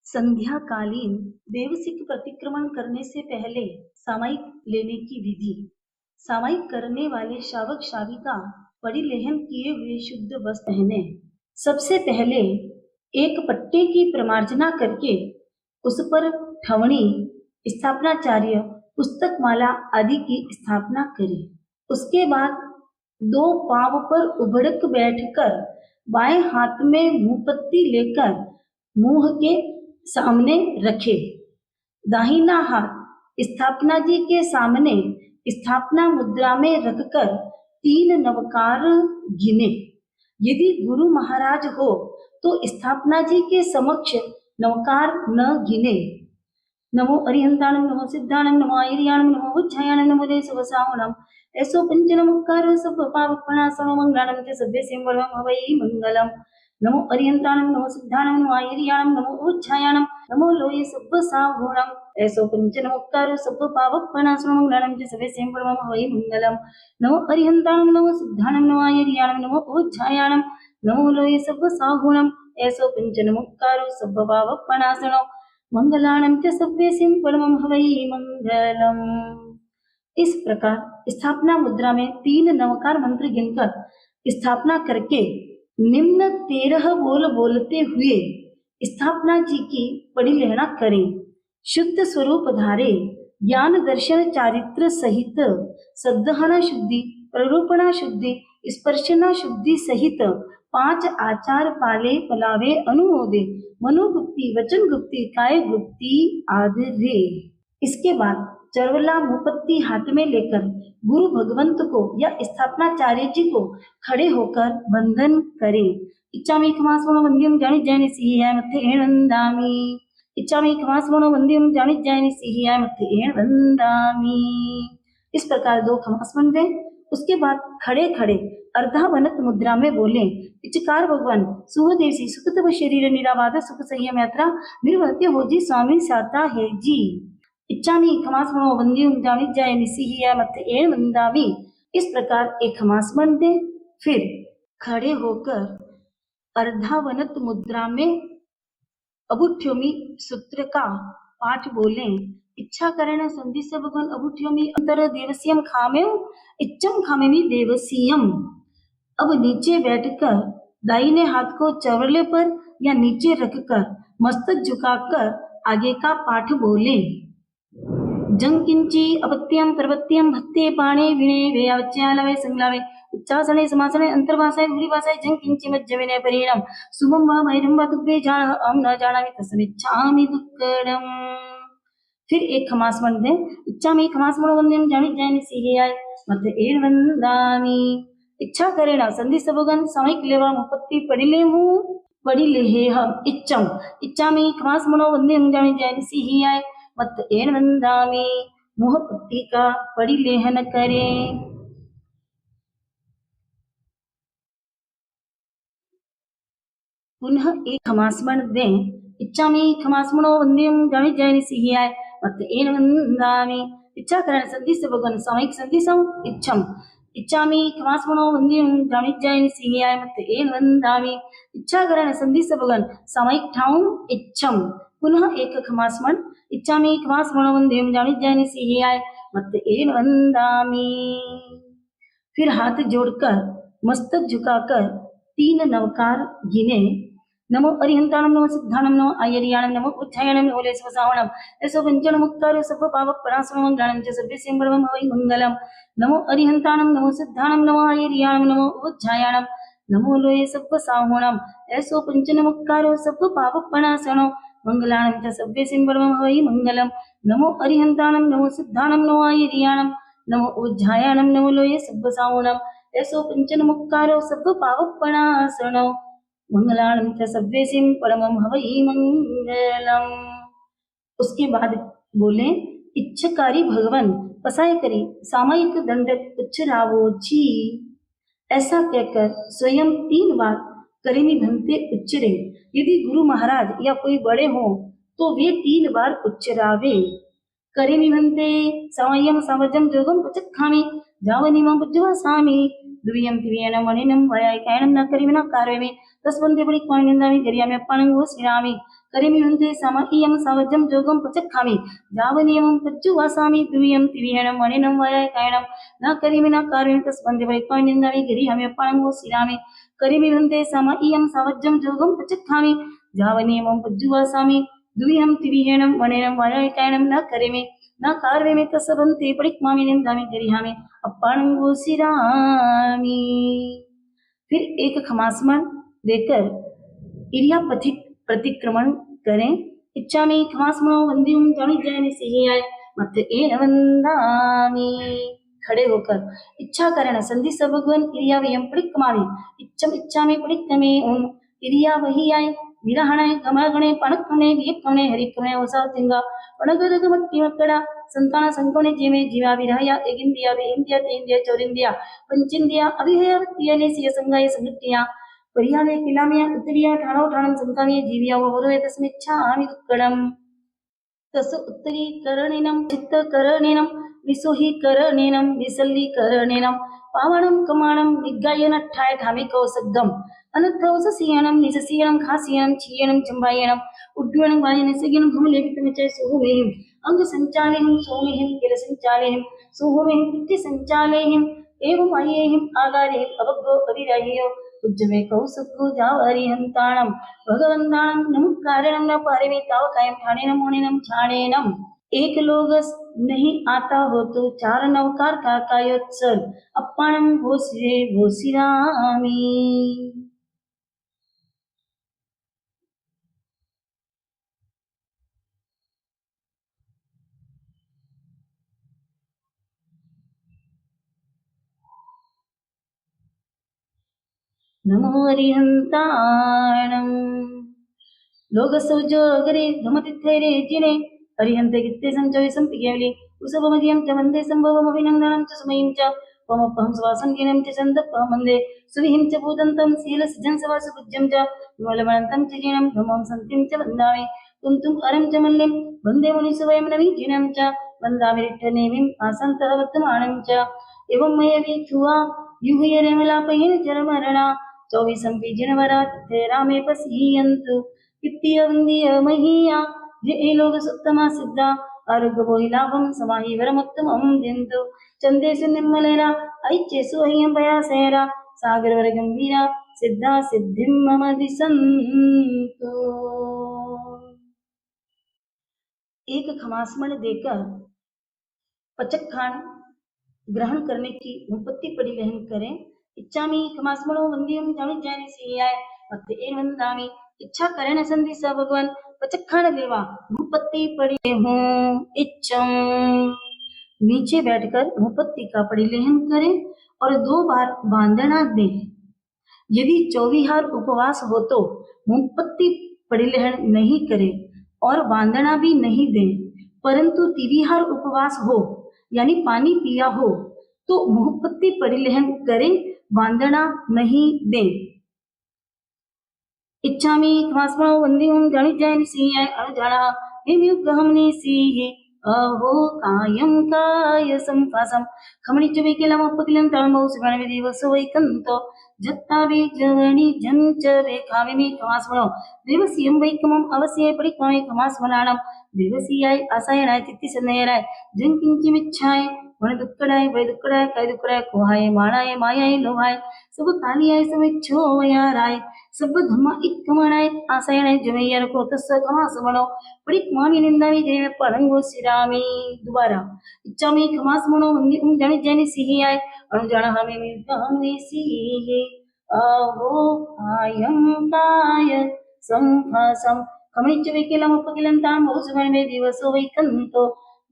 संध्या कालीन देवसिक प्रतिक्रमण करने से पहले सामायिक लेने की विधि। सामायिक करने वाले शावक शाविका परिलेहन किए हुए शुद्ध वस्त्र पहने। सबसे पहले एक पट्टे की प्रमार्जना करके उस पर ठवणी, स्थापनाचार्य, पुस्तक माला आदि की स्थापना करें। उसके बाद दो पांव पर उबड़क बैठकर बाएं हाथ में मुंहपत्ती लेकर मुंह के सामने रखे। दाहिना हाथ स्थापना जी के सामने स्थापना मुद्रा में रखकर 3 नवकार गिने। यदि गुरु महाराज हो तो स्थापना जी के समक्ष नवकार न गिने। नमो अरिहंताणम, नमो सिद्धाणम, नमो आयर्याणम, नमो उज्जयाणम, नमो देशवसावणम। ऐसो पंचनमकार सब पापनाशनो मंगलाणम च सभ्य सिंवरम हवै मंगलम। नमो अरिहंताणम, नमो सिद्धाणम, नमो आयर्याणम, नमो उज्जयाणम, नमो लोये सब सावणम। ऐसो पंचनमकार सब पापनाशनो मंगलाणम च सभ्य सिंवरम हवै मंगलम। नमो अरिहंताणम, नमो सिद्धाणम, नमो आयर्याणम, नमो उज्जयाणम, नमो लोये सब सावणम। ऐसो पंचनमकार सब पापनाशनो मंगलाणम च सभ्यसिं परमं हवै मंगलम। इस प्रकार स्थापना मुद्रा में 3 नवकार मंत्र गिनकर स्थापना करके निम्न 13 बोल बोलते हुए स्थापना जी की परिलेहना करें। शुद्ध स्वरूप धारे, ज्ञान दर्शन चारित्र सहित सद्दहना शुद्धि, प्ररूपणा शुद्धि, स्पर्शना शुद्धि सहित 5 आचार पाले पलावे अनुमोदे, मनोगुप्ति, वचन गुप्ति, काय गुप्ति आदरे। इसके बाद चरवला मुपत्ति हाथ में लेकर गुरु भगवंत को या स्थापनाचार्य जी को खड़े होकर वंदन करें। इच्छामि खमास्मनो वंद्यम जानि जैनि सिहियाय मथे एण वंदामि। इच्छामि खमास्मनो वंद्यम जानि जैनि सिहियाय मथे एण वंदामि। इस प्रकार 2 खमास्मन दें। उसके बाद खड़े खड़े अर्धावनत मुद्रा में बोले, इचकार भगवान सुहदेवसी सुखतव शरीर निराबाध सुख संयम यात्रा निर्वत्य हो जी स्वामी साता है जी। इच्छामि खमास्मनो वंद्यम जानि जैनि सिहियाय मथे एण वंदामि। इस प्रकार एक खमास्मन दे। फिर खड़े होकर अर्धावनत मुद्रा में अबुठ्योमी सूत्र का पाठ बोले। इच्छा करण संधि से भगवान अबुठ्योमी अंतर देवसियम खामेव इच्छम खामेमी देवसियम। अब नीचे बैठकर दाहिने हाथ को चवरले पर या नीचे रखकर मस्तक झुकाकर आगे का पाठ बोले। जं किंची अपत्यम प्रवत्यम भत्ते पाणे विणे वेयावच्यालवे संगलावे उच्चासने समासने अंतर्भाषाय भूरिभाषाय जं किंची मज्ज विनय परिणाम शुभम वा भैरम वा तुभ्ये जान अहम न जानामि तस्मिच्छामि दुक्कडम। फिर एक खमास्मन दें। इच्छामि खमास्मनो वंद्यम जानि जैनि सिहियाय मथे एण वंदामि। इच्छा करेना संधि सबगन सामयिक लेवा मुपत्ति पडिलेहु पडिलेह इच्छम। इच्छामि खमास्मनो वंद्यम जानि जैनि सिहियाय मत एण वंदामि। मुह पट्टी का परिलेहन करें। पुनः एक खमास्मन दें। इच्छामि खमास्मनो वंद्यम जानि जैनि सिहियाय मत एण वंदामि। इच्छा करण संधि से भगवान सामयिक संधि सम इच्छम। इच्छामि खमास्मनो वंद्यम जानि जैनि सिहियाय मत एण वंदामि। इच्छा करण संधि से भगवान सामयिक ठाऊं इच्छम। पुनः एक खमास्मन। इच्छामि खमास्मनो वंद्यम जानि जैनि सिहियाय मत एण वंदामि। फिर हाथ जोड़कर मस्तक झुकाकर 3 नवकार गिने। नमो अरिहंताणम, नमो सिद्धाणम, नमो आयर्याणम, नमो उज्जयाणम, नमो लेशवसावणम। ऐसो पंचनमुक्तारो सब पावकपणासनो मंगलाणम च सभ्य सिंवरम हवै मंगलम। नमो अरिहंताणम, नमो सिद्धाणम, नमो आयर्याणम, नमो उज्जयाणम, नमो लोये सब सावणम। ऐसो पंचनमुक्तारो सब पावकपणासनो मंगलाणम च सभ्य सिंवरम हवै मंगलम। नमो अरिहंताणम, नमो सिद्धाणम, नमो आयर्याणम, नमो उज्जयाणम, नमो लोये सब सावणम। ऐसो पंचनमुक्तारो सब पावकपणासनो मंगलाणम च सभ्यसिं परमं हवै मंगलम। उसके बाद बोले, इच्छकारी भगवान पसाय करी सामयिक दंडक उच्चरावो जी। ऐसा कहकर स्वयं 3 बार करेनी भंते उच्चरे। यदि गुरु महाराज या कोई बड़े हो तो वे 3 बार उच्चरावे। करेनी भंते सामय्यम सावजम जोगम पचखामी जावनीमा बुज्जवा सामी द्वियं तिवियनं वनिनं वयायकायनं न करिमि न कारयामि तस्वन्ते परिक्वामि निन्दामि गरियामि अप्पानं घोषयामि करिमि वन्दे समह्यं सवजं जोगं पचक्खामि जावनियमं पज्जुवासामि द्वियं तिवियनं वनिनं वयायकायनं न करिमि न कारयामि तस्वन्ते परिक्वामि निन्दामि गरियामि अप्पानं घोषयामि करिमि वन्दे समह्यं सवजं जोगं पचक्खामि जावनियमं पज्जुवासामि द्वियं तिवियनं वनिनं वयायकायनं न करिमि न कारयामि तस्वन्ते परिक्वामि निन्दामि गरियामि अप्पानं घोषयामि। फिर एक खमासमण देकर इरियापथिक प्रतिक्रमण करें। इच्छा में खमासमणो वंदियुम जानी जाने से ही आए मत एन वंदामी। खड़े होकर इच्छा करें संधि सब भगवान इरिया वयम परिक्रमामि इच्छम इच्छा में परिक्रमे उन इरिया वही आए विरहणे गमगणे पणकणे वियकणे हरिकणे वसा तिंगा पणगदग मट्टी मकड़ा संतान संकोने जीवे जीवा विरहया एगिंदिया वेहिंदिया तेंदिया चौरिंदिया पंचिंदिया अभिहया वत्तियाने सिय संगाय संगतिया परियाले किलामिया उत्तरिया ठाणो ठाणम संकामिया जीविया वरोय तस्मिच्छामि दुक्कडम तस उत्तरीकरणेनं चित्तकरणेनं विसुहीकरणेनं विसल्लीकरणेनं पावनं कमाणं विज्ञायनट्ठाय ठामिकौसग्गम् अनर्थौससीयनं निससीयनं खासीयनं चीयनं चम्बायनं उड्डयनं वायनसगिनं भूमिलेपितमिचय सुहुमेहिं अंगसञ्चालेहिं सोमेहिं किलसञ्चालेहिं सुहुमेहिं पित्तिसञ्चालेहिं एवं आयेहिं आगारेहिं अवग्गो अविराह्यो उज्जवे कौसुको जावरिहंताणं भगवन्ताणं नमकारणं न पारिमे तावकायं ठाणेनं मोणेनं छाणेनं एक लोग नहीं आता हो तो चार नवकार का कायोत्सव अप्पाणं भोसिरे भोसिरामी। नमो हरिहंताणं लोकसौजो अगरे धमतिथैरे जिने हरिहन्ते गित्ते संचवे संपिगेवली उसवमदियं च वन्दे संभवमभिनन्दनं च सुमयीं च त्वमपहं स्वासङ्गिनं च चन्दपहं वन्दे सुविहिं च भूदन्तं शीलसज्जनसवासुपूज्यं च विमलमनन्तं च जीर्णं धमं सन्तिं च वन्दामि कुन्तुम् अरं च मल्लिं वन्दे मुनिसुवयं नवीजिनं च वन्दामि रिट्ठनेमिम् आसन्तः वर्तमानं च एवं मयवीथुवा युगयरेमलापयेन चरमरणा चौबीसं जिनवरा तथे रामे पसीयन्तु इत्यवन्दीय महीया ये लोग सुत्तमा सिद्धा आरोग्य बोहि लाभम समाहि वरमुत्तमं दिन्तु चंदेसु निर्मलेरा ऐच्यसु अह्यं पयासेरा सागर वर गंभीरा सिद्धा सिद्धिं मम दिसन्तु। एक खमासमण देकर पचक्खान ग्रहण करने की मुपत्ति परिवहन करें। इच्छा में खमासमणो वंदियम जानी जाने से आए भक्त एन वंदामी इच्छा करें न संधि स भगवान पचक्खान लेवा मुपत्ति पड़ी हूँ इच्छम। नीचे बैठकर मुपत्ति का परिलेहन करें और 2 बार बांधना दें। यदि 24 उपवास हो तो मुपत्ति परिलेहन नहीं करें और बांधना भी नहीं दें, परंतु 23 उपवास हो यानी पानी पिया हो तो मुपत्ति परिलेहन करें, बांधना नहीं दें। इच्छा में खमासमणो वंदियुम जानी जाने से आए अणुजाना हिमयुगहमने सीहे अहो कायं काय संफासम खमणी चुबे केलम अपकिलं तळमौ सुगण विदिवसो वैकंतो जत्ता वे जवणी जंच वे खामिमि खमासमणो देवसियं वैकमं अवस्ये परिक्वामे खमासमनाणं देवसियाय आसायनाय तित्तिसनयराय जंकिंचिमिच्छाय वण दुक्कडाय वै दुक्कडाय काय दुक्कडाय कोहाय माणाय मायाय लोभाय सब कालियाय समिच्छो वयाराय सब धम्मा इक्कमणाय आसायनाय जमैयर को तस्स खमासमणो परिक्वामी निंदामी जय पड़ंगो सिरामी। दोबारा इच्छा में खमासमणो वंदी जाने जाने सिहि आय अणुजाना हमें मिलतामे सिहि अहो कायं काय संफासम खमणिच्च वेकेलम अपकिलं तां बहुसुमन में दिवसो वैकंतो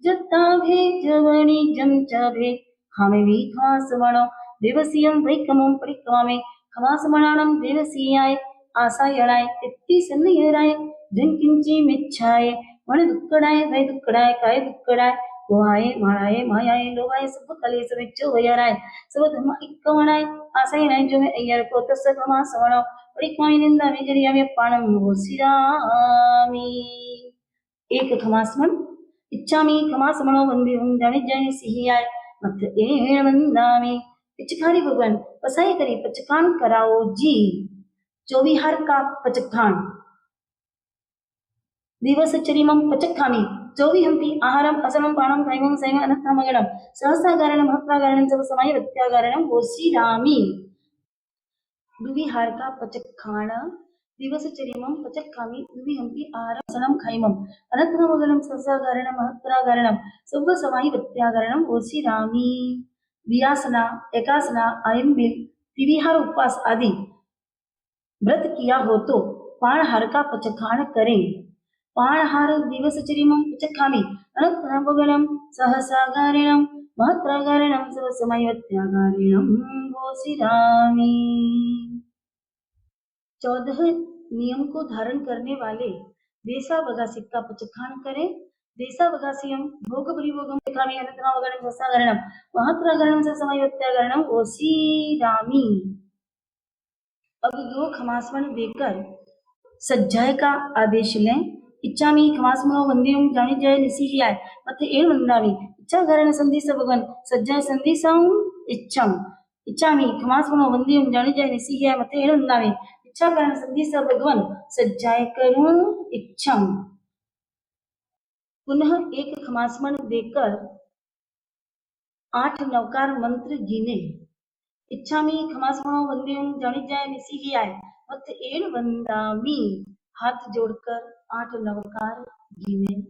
जत्ता भे जवणी जमचाभे खामे भी खमासमणो देवसियं वैकमं परिक्वामे खमासमणानं देवसियाय आसायणाय तित्तिसन्नयराय जंकिंचिमिच्छाय वण दुक्कडाय वै दुक्कडाय काय दुक्कडाय कोहाय माळाय मायाय लोभाय सब कले समिच्छो वयराय सब धर्म इक्कमणाय आसायणाय जो में अय्यर को तस्स खमासमणो परिक्वामी निंदा विजरियामे पाणं घोषिरामि। एक खमासमण इच्छा में खमासमणो वंदियुम जानी जानी सिहि आय मत एण वंदामि पिचकारी भगवान पसाई करी पचखान कराओ जी। चोवीहार का पचखान दिवस चरिमम पचखामी चौवीहंपि आहारम असनम पाणम कायमम सैम अनर्थमगणम सहस्रागारणम हत्रागारणम सब समय वत्यागारणम ओसीरामी। दुविहार का पचखान दिवस चरिमम पचखामी दुविहंपि आहारम असनम खाइमम अनर्थमगणम सहस्रागारणम हत्रागारणम सब समय वत्यागारणम ओसीरामी। वियासना एकासना आयम्बिल तिविहार उपवास आदि व्रत किया हो तो पाणहार का पचखान करें। पाणहार दिवस चरिमम पचखामी अनर्थमगणम सहस्रागारणम महत्रागारणम सब समय वत्यागारणम ओसीरामी। 14 नियम को धारण करने वाले देशावगासी का पचखान करें। देशावगासियम भोग परिभोगम पचखामी अनर्थमगणम सहस्रागारणम महत्रागारणम सब समय वत्यागारणम ओसीरामी। अब 2 खमासवन देकर सज्जाय का आदेश लें। इच्छामी खमासमनो वंद्यम जानी जय निसीहियाय मत एण वंदामी इच्छा कारण संधि भगवान सज्जाय संधि साऊं इच्छम। इच्छामी खमासमनो वंद्यम जानी जय निसीहियाय मत एण वंदामी इच्छा कारण संधि भगवान सज्जाय करूं इच्छम। पुनः एक खमासमन देकर 8 नवकार मंत्र गिने। इच्छामी खमासमनो वंद्यम जानी जय निसीहियाय मत एण वंदामी हाथ जोड़कर 8 नवकार गिने।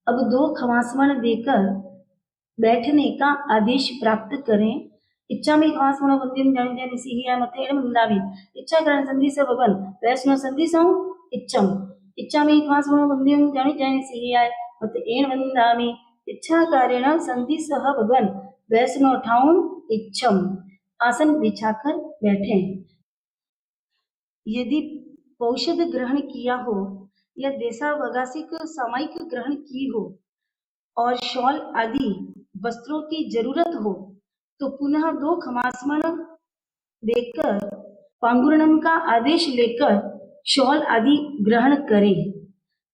अब 2 खमासमन देकर बैठने का आदेश प्राप्त करें। इच्छामी खमासमनो वंद्यम जानी जय निसीहियाय मत एण वंदामी इच्छा कारण संधि भगवान वैष्णव संधि साऊं इच्छम। इच्छामी खमासमनो वंद्यम जानी जय निसीहियाय मत एण वंदामी इच्छा कारेण संधि सह भगवान वैष्णव ठाऊं इच्छम। आसन बिछाकर बैठें। यदि पौषध ग्रहण किया हो या देशावगासिक सामायिक ग्रहण की हो और शॉल आदि वस्त्रों की जरूरत हो तो पुनः 2 खमासमन देकर पांगुरणम का आदेश लेकर शॉल आदि ग्रहण करें।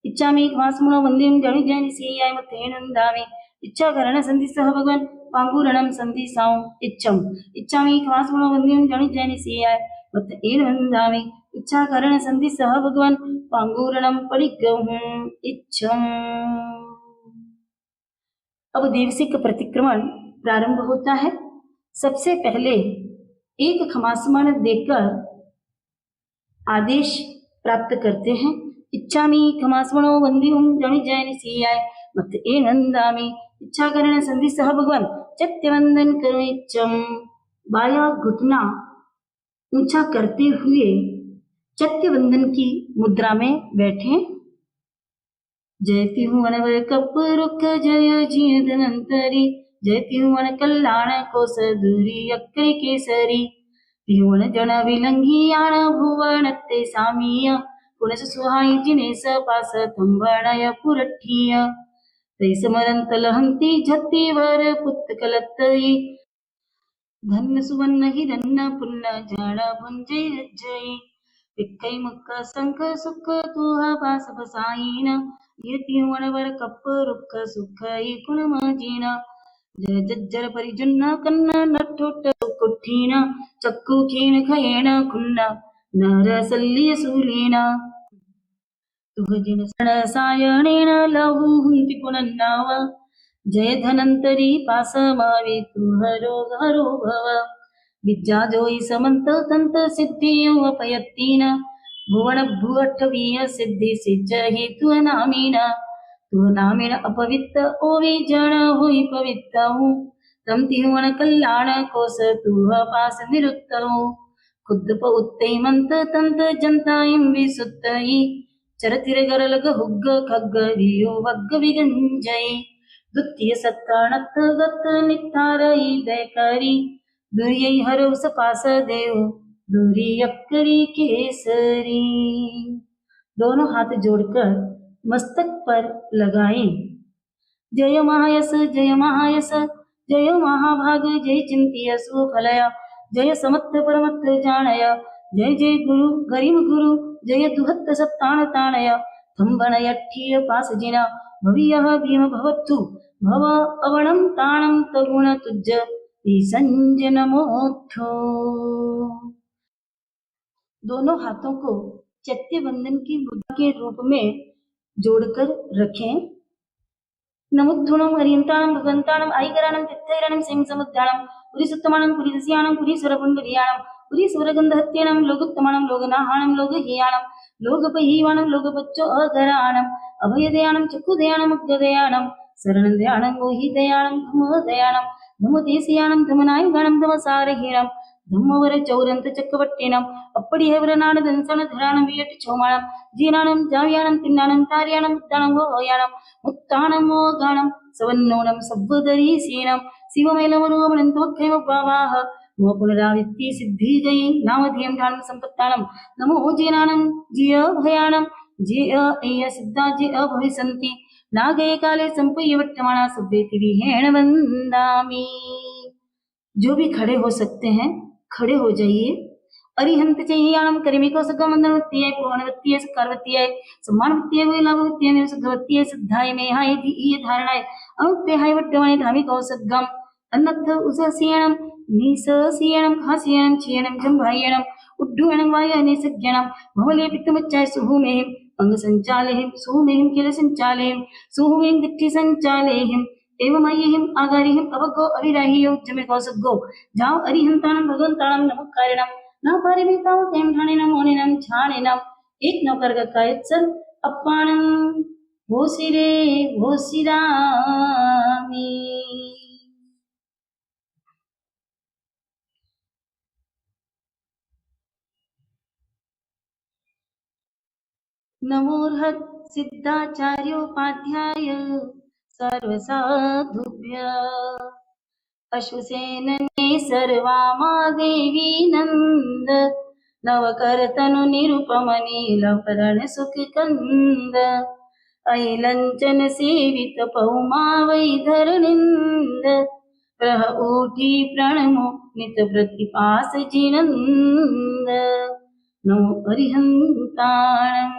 इच्छामी खमासमनो वंद्यम जानी जय निसीहियाय मत एण वंदामी इच्छा करण संधि सह भगवान पांगुरणम संधि साऊं इच्छम। इच्छामी खमासमनो वंद्यम जानी जय निसीहियाय मत एण वंदामी इच्छा करण संधि सह भगवान पांगुरणम परिगहुं इच्छम। अब देवसिक प्रतिक्रमण प्रारंभ होता है। सबसे पहले एक खमासमन देकर आदेश प्राप्त करते हैं। इच्छामी खमासमनो वंद्यम जानी जय निसीहियाय मत एण वंदामी इच्छा करण संधि सह भगवान चैत्यवंदन करो इच्छम। बाया घुटना ऊंचा करते हुए चैत्यवंदन की मुद्रा में बैठे। जयति हूँ वन कप रुख जय जीण धनंतरी जयति हूँ वन कल्याण कोस दूरी अक्करी केसरी त्रिभुवन जन विलंघी याण भुवन ते सामीय पुनस सुहाई जिनेस पास थंबणय पुरठीय तै समरंत लहंती झत्ती वर पुत्त कलत्तरी धन्य सुवर्ण हिरण्य पुण्य जण भुंजय रज्जई विक्कई मुक्क संख सुख तुहा पास बसाईन यति वनवर कप रुख सुख कुण मजीन जय जज्जर परिजुन्न कन्न नठोट कुठीन चक्कु खीण खयेण खुन्न नर सल्लिय सूलीन तुह जिन सण सायणेन लहु हुंति पुनन्नाव जय धनंतरी पास मावे तुह रोग हरो भव विद्या जोई समंत तंत सिद्धियों अपयत्तीन भुवन भुअठवीय सिद्धि सिद्ध हेतु नामीन तुह नामीन अपवित्त ओवे जन हुई पवित्र तम तिहुवन कल्याण कोस तुह पास निरुक्त खुद प उत्ते मंत तंत जनताइम विसुत्तई चरतिर गरलग हुग्ग खग्ग रियो वग्ग विगंजई द्वितीय सत्तानत गत नित्तारई दैकारी दुर्यै हरो सपास देव दूरी अक्करी केसरी। दोनों हाथ जोड़कर मस्तक पर लगाएं। जय महायस जय महाभाग जय चिंतिय सुफलय जय समर्थ परमत्थ जानय जय जय गुरु गरीब गुरु जय दुहत्त सत्तान ताणय थंबनयठीय पासजिन भवियः भीम भवत्तु भव अवणं ताणं तरुण तुज संजन मोक्षो। दोनों हाथों को चैत्य बंधन की मुद्रा के रूप में जोड़कर रखें। नमुद्धुणं हरियन्ताणं भगवन्ताणं आईकराणं चित्तैरणं सिंह समुद्धाणं पुरीसुत्तमाणं पुरीदस्याणं पुरीश्वरपुण्डरीयाणं पुरीश्वरगन्धहत्येणं लोकोत्तमाणं लोकनाहाणं लोकहीयाणं लोकपहीवाणं लोकपच्चो अघराणं अभयदयाणं चक्षुदयाणं मुग्धदयाणं शरणदयाणं मोहिदयाणं धमदयाणं धमदेशियाणं धमनायगाणं धमसारहीणं धम्मवर चौरंत चक्रवट्टिणं अप्पडिहवरनाण दंसनधराणं वियट चौमाणं जीनाणं जाव्याणं तिन्नाणं तार्याणं मुत्ताणं गोयाणं मुत्ताणं मोगाणं सवन्नोणं सव्वदरीसीणं शिवमैलमरुवमनन्तोऽखैमपावाह नमो पुनरावृत्ति सिद्धिजये नामधेयं ध्यानं सम्पत्ताणं नमो जीनाणं जिय भयाणं जिय एय सिद्धा जिय भविसन्ति नागये काले संपय्य वर्तमाना सव्येति विहेण वन्दामि। जो भी खड़े हो सकते हैं खड़े हो जाइए। अरिहंत चैयाणं करिमिको सगमंदनवत्तिये पूर्णवत्तिये सकारवत्तिये सम्मानवत्तिये वैलाभवत्तिये निरसगवत्तिये सिद्धाय मेहाय धीय धारणाय अनुप्यहाय वट्टवने धामिको सद्गम अन्नत्थ उससीयणं निससीयणं खासीयणं चीयणं जंभायणं उड्डूयणं वायनिसज्ञणं भवलेपितमुच्चाय सुहुमेहिं अंगसञ्चालेहिं सुहुमेहिं किलसञ्चालेहिं सुहुमें दिट्ठिसञ्चालेहिं एवमय्यहिं आगारिहिं अवगो अविराहियो जमे कौसगो जाओ अरिहंताणं भगवन्ताणं नमस्कारिणं न पारिमिताव केम ठाणेनं मोनेनं छाणेनं एक नौकर का कायत्सर अप्पाणं भोसिरे भोसिरामी। नमोर्हत् सिद्धाचार्योपाध्याय सर्वसाधुभ्य अश्वसेनने सर्वामा देवी नंद नवकरतनु निरुपम नीलभरण सुखकंद ऐलंचन सेवित पौमा वैधरनिंद प्रह ऊठी प्रणमो नित प्रतिपास जिनंद नमो अरिहंताणं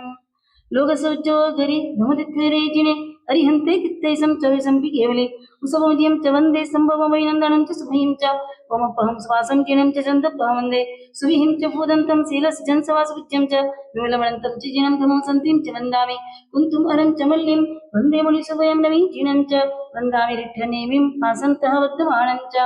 लोग सोचो घरी धमतिथरे जिने अरिहंते कित्ते सम चविसं केवले उसवोजियं च वन्दे संभवं वैनन्दनं च सुभीं च वमपहं स्वासं जिनं च चन्दपहं वन्दे सुविहिं च भूदन्तं शीलस्य जनसवासविद्यं च विमलमणन्तं च जिनं धमं सन्तिं च वन्दामि कुन्तुम् अरं च मल्लिं वन्दे मुनिसुवयं नवीं जिनं च वन्दामि रिठ्ठनेमिं आसन्तः वर्धमानं च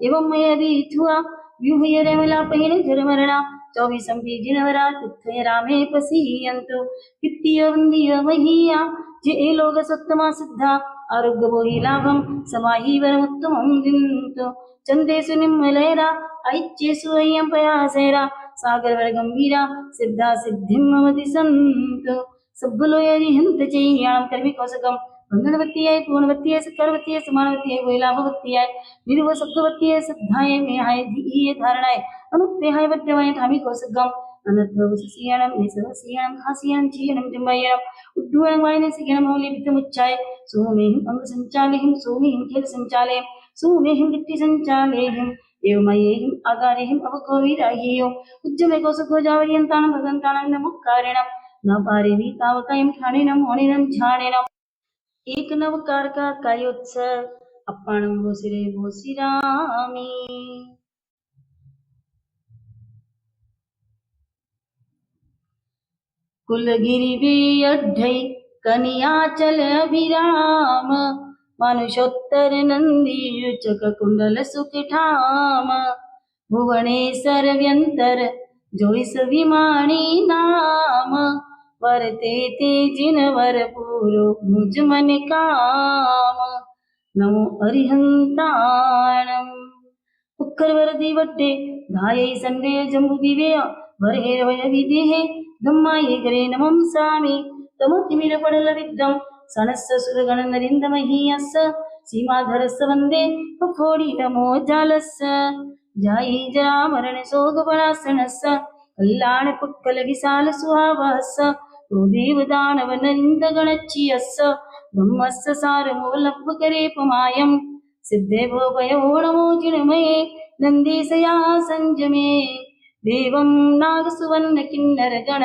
एवं मयदिथुआ व्यूह्य रमलापहिन जरमरणा चौबीसं बीजिनवरा तिथ्य रामे पसीयन्तु कित्तीय वन्दीय महिया जे लोग सत्तमा सिद्धा आरोग्य बोहि लाभं समाहि वरमुत्तमं दिन्तु चन्देषु निम्मलैरा ऐच्येषु अय्यं पयासेरा सागर वर गंभीरा सिद्धा सिद्धिं ममति सन्तु सब्बलो यरिहन्त चैयाणं कर्मि कौसकं बन्धनवत्तियै पूर्णवत्तियै सकरवत्तियै समानवत्तियै वैलाभवत्तियै निरुवसत्ववत्तियै सिद्धाय मेहाय धीय धारणाय अनुप्यहाय वट्टवने धामि कौसकं अनद्धवससीयणं निसहसीयणं हासीयणं चीयणं जम्बायणं उड्डूयणं वायनसीयणं मौलिपितमुच्चाय सुमेहिं अंगसञ्चालेहिं सुमेहिं खेलसञ्चालेहिं सुमेहिं दिट्टिसञ्चालेहिं एवमयेहिं आगारेहिं अवगोविराहियो उज्जमे कौसको जावरियन्ताणं भगवन्ताणं नमोकारिणं न पारेवि तावकायं ठाणेनं मोणेनं झाणेनं एक नवकार का कार्योत्सव अप्पाणं भोसिरे भोसिरामी। कुलगिरि वियड्ढै कनियाचल अभिराम मानुषोत्तर नंदीयुचक कुंडल सुखठाम भुवनेश्वर व्यंतर जोईस विमाणी नाम वरते ते जिनवर पूरो मुझ मन काम नमो अरिहंताणं उक्कर वरदी वड्डे धाये संडे जंबु दिवे वरहे वय विदेहे धम्माये करे नमं सामि तमोतिमिर पडल विद्दं सनस्य सुरगण नरिंदमहीयस्स सीमाधरस्स वन्दे पफोडी नमो जालस्स जाई जरा मरण सोग परासनस्स कल्याण पुक्कल विशाल सुहावहस्स तो देव दानव नरिंद गणच्चियस्स धम्मस्स सारमूलप्प करे पमायं सिद्धे भवयो नमो चिन्मये नन्दीशया संजमे देवं नागसुवर्ण किन्नर गण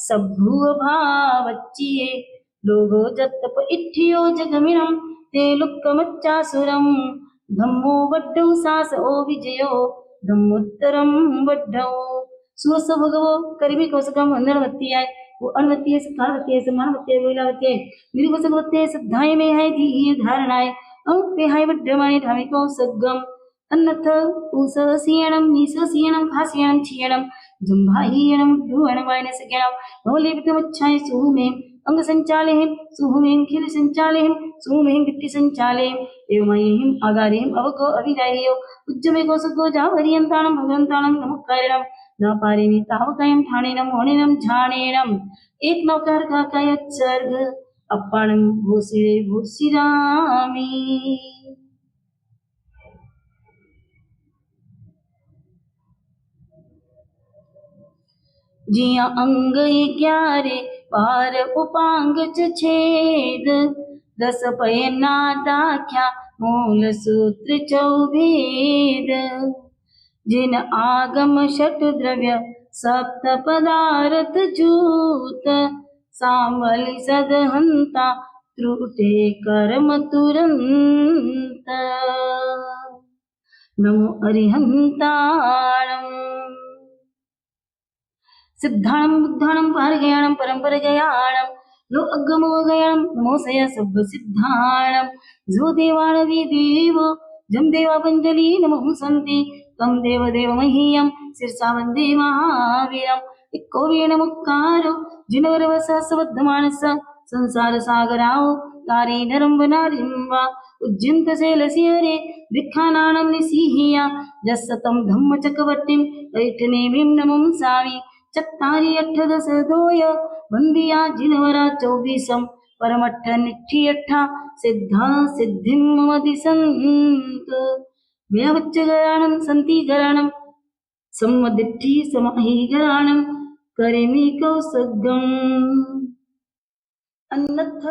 सभुव भावच्चिये लोगो जत्तप इठ्ठियो जगमिणं ते लुक्कमच्चासुरं धम्मो वड्डौ सास ओ विजयो धम्मोत्तरं वड्डौ सुवस भगवो करिबी कौसकम वंदनवती आय वो अणवती है सकारवती है समानवती है वेलावती है निर्वसवती है सद्धाय में है धी धारणाय अंते हाय वड्डमाय धामिको सगम अन्नथ उससीयणं निससीयणं खासीयणं छियणं जंभाहीयणं दुवणवायन सगणं भवलेपितमच्छाय सुमे अंग संचाले सुहुमें खिल संचाले सुहुमें गिट्टी संचाले एवमयेहिं आगारेहिं अवको अविरायो उज्जमे कोसको जावरियंतानं भगवंतानं नमस्कारणं न पारिणी तावकायं ठाणेनं होणेनं झाणेनं एक नौकार का कायत सर्ग अप्पाणं भूसिरे भूसिरामी जिया अंग 11 पार उपांग छेद 10 पयना दाख्या मूल सूत्र 24 जिन आगम षट द्रव्य सप्त पदार्थ जूत सांवली सदहंता त्रुटे कर्म तुरंत नमो अरिहंताणम् सिद्धाणं बुद्धाणं पारगयाणं परंपरगयाणं लो अगमो गयाणं नमोसया सब्ब सिद्धाणं जो देवाणवी देव जम देवा पंजली नमो संति तम देव देव मह्यं सिरसा वंदे महावीरं इक्कोवेण मुक्कारो जिनवर वसवद्ध मानस संसार सागराओ तारे नरम नारिं वा उज्जिंत शैलसिंहरे विखानानं निसीहिया जस्सतं धम्म चक्रवर्तिं ऐठनेमिं नमं सामि चत्तारी 18 दोय वंदिया जिनवरा 24 परमट्ठ निठी 8 सिद्धा सिद्धिं ममदि संत व्यावच्च गराणं संति गराणं सम्मदिट्ठी समाहि गराणं करेमि कौसगम् अन्नथ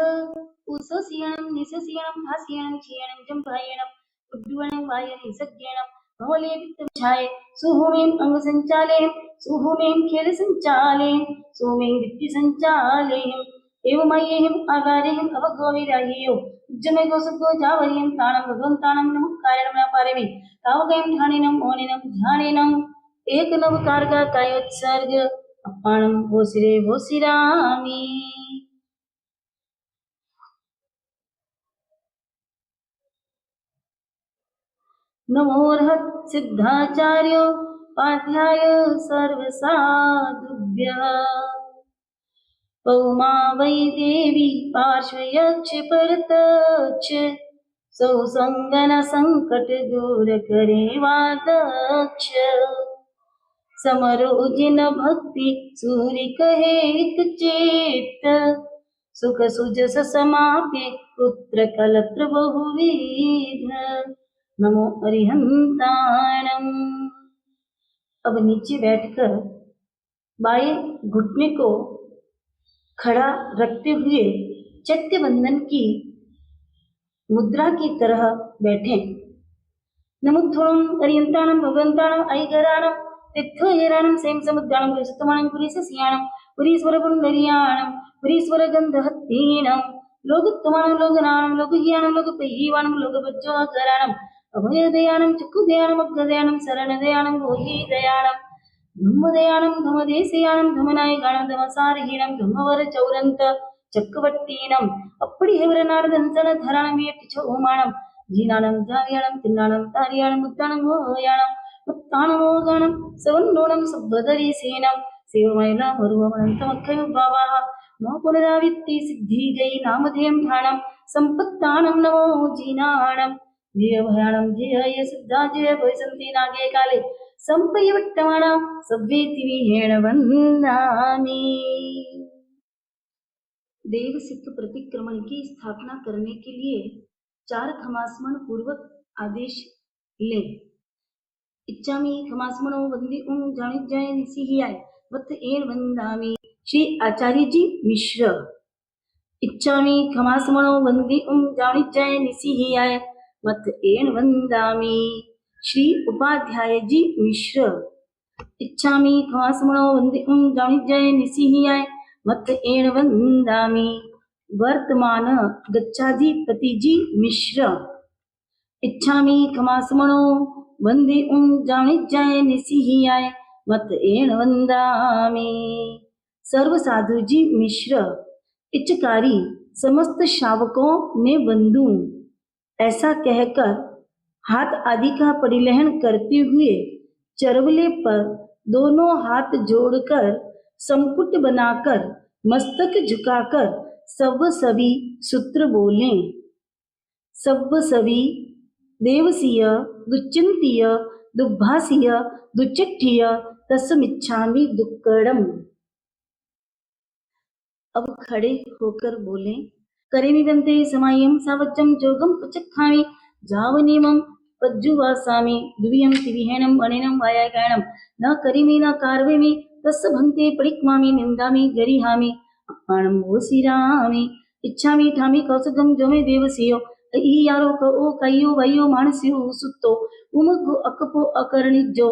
उससीयणं निससीयणं भासीयणं क्षीयणं जंभायणं उड्डवणं वायने सज्ञणं भवलेपितमच्छाये सुहुमें अंग संचाले सुहुमें खेल संचाले सुहुमें वित्ति संचाले एवमयेहिं आगारेहिं अवगोविराहियो उज्जमे गोसको जावरियं ताणं भगवंताणं नमस्कारणं न पारेमि तावकयं ठाणेनं ओणेनं ध्यानेनं एक नवकार का कायोत्सर्ग अप्पाणं भोसिरे भोसिरामि नमोर्हत् सिद्धाचार्यो पाध्याय सर्वसाधुभ्यः पौमा वै देवी पार्श्वयक्ष परतक्ष सौसंगन संकट दूर करे वादक्ष समरोजिन भक्ति सूर्य कहे एक चेत सुख सुजस समाप्य पुत्र कलत्र बहुविध नमो अरिहंताणम्। अब नीचे बैठकर बाएं घुटने को खड़ा रखते हुए चैत्य बंधन की मुद्रा की तरह बैठे। नमुत्थोणं अरिहंताणं भगवंताणं ऐगराणं तिथ्यहेराणं सेम समुद्राणं पुरीसतमाणं पुरीससियाणं पुरीश्वरपुंडरीयाणं पुरीश्वरगंधहत्तीणं लोकत्तमाणं लोकनाणं लोकहियाणं लोकपैहीवाणं लोकपज्जोहकराणं अभयदयानं चक्षुदयानं अग्रदयानं शरणदयानं गोहीदयानं धम्मदयानं धमदेशयानं धमनायकानं धमसारहीनं धम्मवरचौरन्त चक्रवर्तीनं अप्पडिहेवरनारदंसनधराणं वेट्टिचौमाणं जीनानं जायाणं तिन्नाणं तार्याणं मुद्दाणं मोहयाणं मुत्ताणमोगाणं सवन्नोणं सब्बदरीसेनं सेवमयला मरुवमनन्तमख्यविभावाः नमो पुनरावित्ति सिद्धिगै नामधेयं ठाणं सम्पत्ताणं नमो जीनाणं जय भयाणं जय सिद्धा जय भविसन्ति नागे काले संपयवट्टमाणं सव्वेति विहेण वन्दामि। देव सिद्ध प्रतिक्रमण की स्थापना करने के लिए 4 खमास्मरण पूर्वक आदेश ले। इच्छामि खमास्मरणो वंदे जानिज्जाय निसिहियाय वत्त एन वंदामि। श्री आचार्य जी मिश्र। इच्छामि खमास्मरणो वंदे जानिज्जाय निसिहियाय मत एण वंदामी। श्री उपाध्याय जी मिश्र। इच्छामि खमासमणो वंदे जानिजय निसिहियाय मत एण वंदामी। वर्तमान गच्छाधिपति जी मिश्र। इच्छामि खमासमणो वंदे जानिजय निसिहियाय मत एण वंदामी। सर्व साधु जी मिश्र। इच्छकारी समस्त शावकों ने बंधु। ऐसा कहकर हाथ आदि का परिलहन करते हुए चरवले पर दोनों हाथ जोड़कर संपुट बनाकर मस्तक झुकाकर सब सभी सूत्र बोले। सब सभी देवसीय दुश्चिंतीय दुर्भासीय दुचिट्ठीय तस्मिच्छामि दुक्कडम। अब खड़े होकर बोले। करेमि बंते समायम सावच्चम जोगम पचखामि जावनीमं पज्जुवासामि द्वियं तिविहेणं अनेनं वायागायनं न करिमि न कार्वेमि तस्य भन्ते परिक्मामि निन्दामि गरिहामि अपमानं वोसिरामि। इच्छामि ठामि कौसगम जो मे देवसियो ई यारो ओ कयो वयो मानस्यो सुत्तो उमगो अकपो अकर्णिजो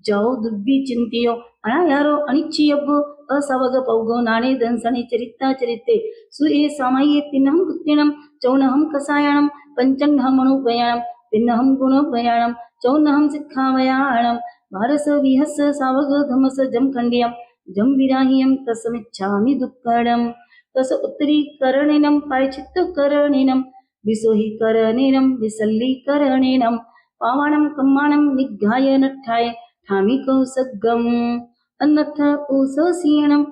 जाओ दुब्बी चिंतियो अनायारो अनिच्छियब्बो असवग पौगो नाने दंसने चरिता चरिते सुए सामये तिन्नहं कुत्तिणं चौनहं कसायाणं पंचन्नहं मणुपयाणं तिन्नहं गुणपयाणं चौनहं सिक्खावयाणं भारस विहस सावग धमस जमखंडियं जम विराहियं तस्मिच्छामि दुक्कडं। तस उत्तरीकरणेनं पायचित्तकरणेनं विसोहीकरणेनं विसल्लीकरणेनं पावाणं कम्माणं निघ्घाय नट्ठाय ठामि कौसगम्। अन्नथ ऊससीयणं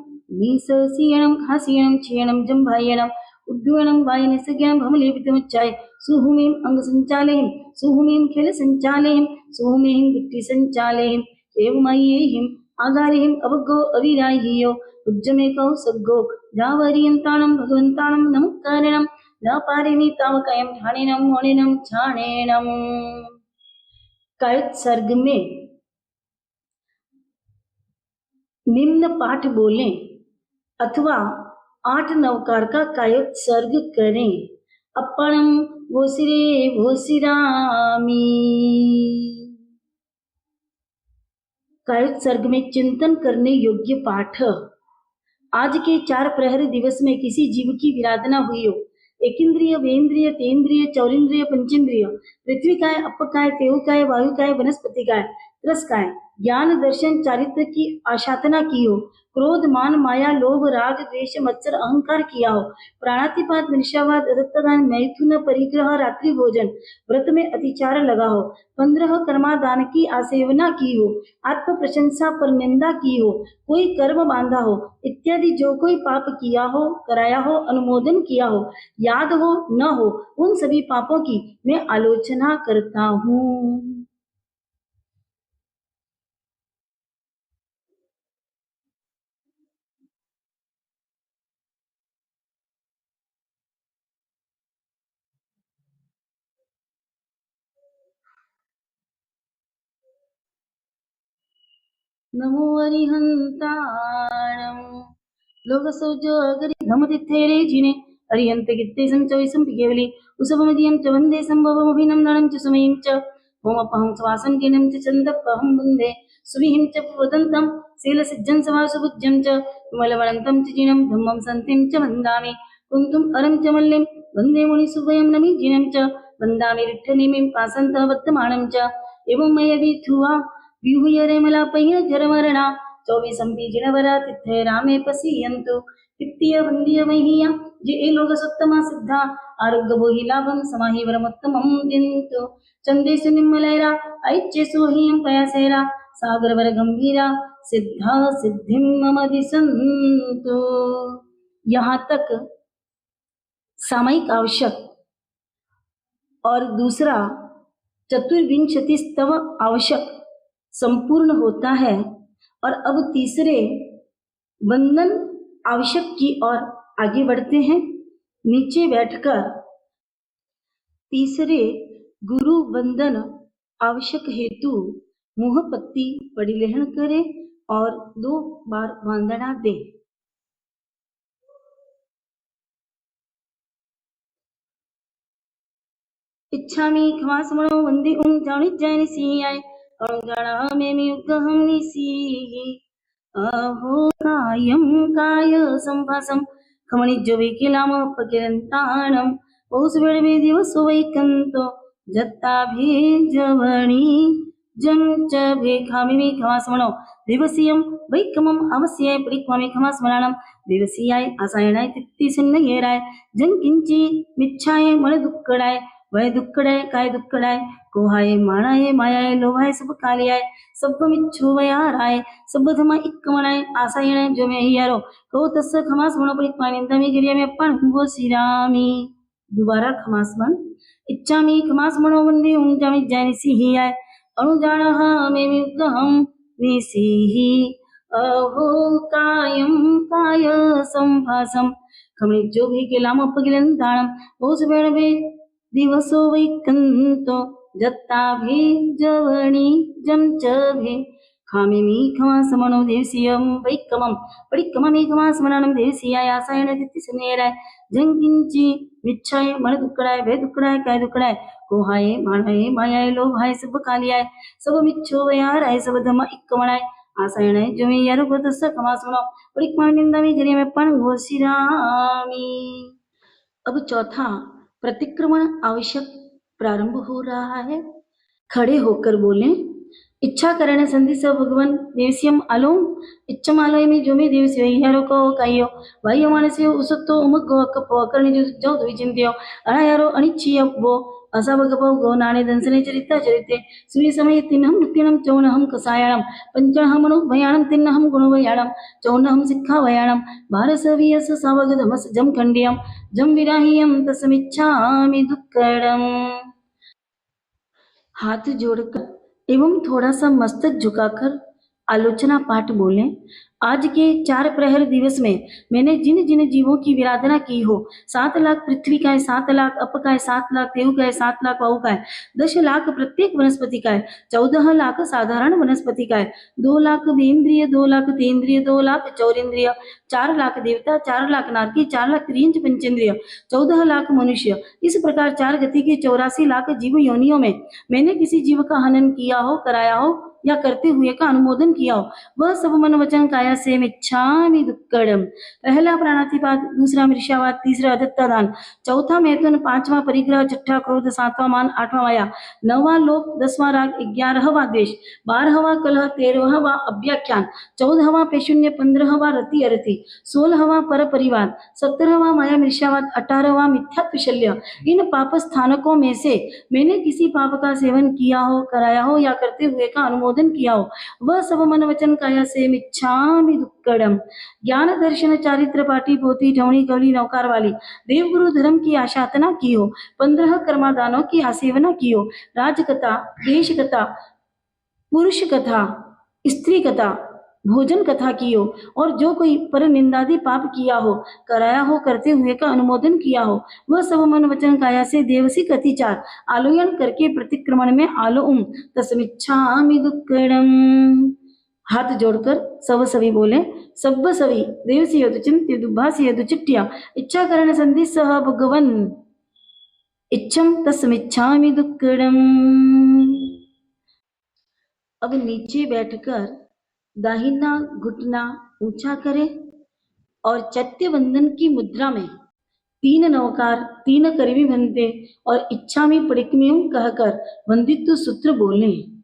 नीससीयणं खासीयणं क्षीयणं जम्भायणं उड्डूयणं वायनसज्ञं भमलेपितमुच्चाय सुहुमीं अंगसञ्चालेहिं सुहुमीं खेलसञ्चालेहिं सुहुमीं गिट्टिसञ्चालेहिं एवमय्येहिं आगारेहिं अवगो अविराह्यो उज्जमे कौसगो जावरियन्ताणं भगवन्ताणं नमस्कारणं न पारेमि तावकायं ठाणेनं मोणेनं छाणेनं। कायिक सर्ग में निम्न पाठ बोलें अथवा 8 नवकार का कायक सर्ग करें। अपणम भोसिरे भोसिरामी। कायक सर्ग में चिंतन करने योग्य पाठ। आज के 4 प्रहर दिवस में किसी जीव की विराधना हुई हो, एकेंद्रिय वेन्द्रिय तेन्द्रिय चौरिंद्रिय पंचेंद्रिय पृथ्वी काय अप काय तेव काय वायु काय वनस्पति काय त्रस काय ज्ञान दर्शन चारित्र की आशातना की हो, क्रोध मान माया लोभ राग द्वेष मत्सर अहंकार किया हो, प्राणातिपात निशावाद दत्तदान मैथुन परिग्रह रात्रि भोजन व्रत में अतिचार लगा हो, 15 कर्मादान की आसेवना की हो, आत्म प्रशंसा पर निंदा की हो, कोई कर्म बांधा हो इत्यादि जो कोई पाप किया हो कराया हो अनुमोदन किया हो याद हो न हो उन सभी पापों की मैं आलोचना करता हूँ। नमो अरिहंताणं लोकसौजो अगरि धमतिथेरे जिने अरिहंत गित्ते संचविसं केवली उसवमदियं च वन्दे संभवमभिनन्दनं च समयं च होमपहं स्वासं किनं च चन्दपहं वन्दे सुविहिं च वदन्तं शीलसिज्जं समासुभुज्यं च विमलवनन्तं च जिनं धम्मं सन्तिं च वन्दामि कुन्तुम् अरं च मल्लिं वन्दे मुनिसुभयं नमि जिनं च वन्दामि रिट्ठनिमिं पासन्तः वर्तमानं च एवं मयविथुवा विहुयरे मलापैन जरमरणा 24 जिनवरा तिथे रामे पसीयन्तु वित्तीय वंदीय मह्यम जे ए लोग सत्तमा सिद्धा आरोग्य बोहि लाभम समाहि वरमोत्तमं दिन्तु चंदेसु निम्मलैरा ऐच्चेसु ह्यं पयासेरा सागर वर गंभीरा सिद्धा सिद्धिं मम दिसन्तु। यहाँ तक सामयिक आवश्यक और दूसरा चतुर्विंशति स्तव आवश्यक संपूर्ण होता है और अब तीसरे वंदन आवश्यक की ओर आगे बढ़ते हैं। नीचे बैठकर तीसरे गुरु वंदन आवश्यक हेतु मुहपत्ति परिलेहन करें और 2 बार वंदना दें। इच्छामि खमासमनो वन्दे जानिजयनिसियाय अणुजाणामेमि अहो कायं काय संभासं खमणिज्योविकिलामपकिरन्ताणं पौषवेळवे दिवसो वैकन्तो जत्ताभिजवणी जं च भेखामि खमासमनो दिवसीयं वैकमम् अवस्याय परिक्वामि खमासमनानं दिवसीयाय आसायणाय तित्तिसन्नयेराय जं किंची मिच्छाय मन दुःखडाय वय दुःखडाय काय दुःखडाय कोहाय माणाय मायाय लोभाय सब कालियाय सब मिच्छो वयाराय सब धमा इक्कमनाय आसायणाय जो में यारो को तस्स खमास मनो परिक्वामिंदमी गिरिया में अपन वो सिरामी दोबारा खमास मन इच्छामि खमास मनो वंदे जामि जैनिसी ही आय अणुजाणः मेमि गहं निसिहि अहो कायं काय संभासं खमणिज्यो भिकिलामपगिलन्ताणं ओसवेळवे दिवसो वैकन्तो जत्ताभिजवणी जं च भे खामिमि खमासमनो देवसीयं वैकमं परिक्कममि खमासमनानं देवसीयाय आसायण तित्तिसनेराय जंकिंची मिच्छाय मन दुःखडाय भय दुःखडाय काय दुःखडाय कोहाय माणाय मायाय लोभाय सब कालियाय सब मिच्छो वयाराय सब धम इक्कमणाय आसायणाय जमे यारो गोतस्स खमासमनो परिक्कमनिंदामि गरिया में पण घोषिरामी। अब चौथा प्रतिक्रमण आवश्यक प्रारंभ हो रहा है। खड़े होकर बोलें। इच्छा करणे संधि स भगवान देवस्यम आलो इच्छम आलोयमी जो में देवस्य यारो को कायो वायो मानस्य उसतो उमग कप करणे जो जो विचिंत्यो अणा यारो अनिच्छिय वो असा भगवो गो नाणे दंसने चरिता चरिते सूर्य समय तिन्नहम नृत्यनम चौनहम कसायाणम पंचहम मनो भयाणम तिन्नहम गुणवयाणम चौनहम सिक्खा वयाणम भारसवियस सावगधमस जम खंडियम जम विराहियम तसमिच्छामि दुक्कडम। हाथ जोड़कर एवं थोड़ा सा मस्तक झुकाकर आलोचना पाठ बोलें। आज के 4 प्रहर दिवस में मैंने जिन जिन जीवों की विराधना की हो 7 लाख पृथ्वी का है, 7 लाख अप का है, 7 लाख देव का है, 7 लाख वायु का है, 10 लाख प्रत्येक वनस्पति का है, 14 लाख साधारण वनस्पति का है, 2 लाख वेन्द्रिय, 2 लाख तेन्द्रिय, 2 लाख चौरेन्द्रिय, 4 लाख देवता, 4 लाख नारकी, 4 लाख त्रियंच पंचेंद्रिय, 14 लाख मनुष्य। इस प्रकार 4 गति के 84 लाख जीव योनियों में मैंने किसी जीव का हनन किया हो, कराया हो या करते हुए का अनुमोदन किया हो वह सब मन वचन काया से मिच्छामि दुक्कडम। पहला प्राणातिपात, दूसरा मृषावात, तीसरा अदत्तादान, चौथा मैथुन, 5वां परिग्रह, 6ठा क्रोध, 7वां मान, 8वां माया, 9वां लोभ, 10वां राग, 11वां द्वेष, 12वां कलह, 13वां अव्याख्यान, 14वां पेशून्य, 15वां रति अरति, 16वां पर परिवार, 17वां माया मृषावात, 18वां मिथ्यात्व शल्य। इन पाप स्थानकों में से मैंने किसी पाप का सेवन किया हो, कराया हो या करते हुए का अनुमोदन किया हो वह सब मन वचन काया से मिच्छामि दुक्कडम। ज्ञान दर्शन चारित्र पाटी पोती ठवणी कवली नौकार वाली देवगुरु धर्म की आशातना की हो, 15 कर्मादानों की आसेवना की हो, राजकथा, देश कथा, पुरुष कथा, स्त्री कथा, भोजन कथा की हो और जो कोई पर निंदादि पाप किया हो, कराया हो, करते हुए का अनुमोदन किया हो वह सब मन वचन काया से देवसी कतिचार आलोयन करके प्रतिक्रमण में आलो तस्मिच्छामि दुक्कडम। हाथ जोड़कर सब सभी बोले। सब सभी देवसी यदु चिंत्य दुभासी यदु चिट्टिया इच्छा करण संधि सह भगवन इच्छम तस्मिच्छामि दुक्कडम। अब नीचे बैठकर दाहिना घुटना ऊंचा करें और चैत्य बंधन की मुद्रा में 3 नवकार 3 करीबी बनते और इच्छामि परिक्मियम कहकर वंदित्व सूत्र बोलें।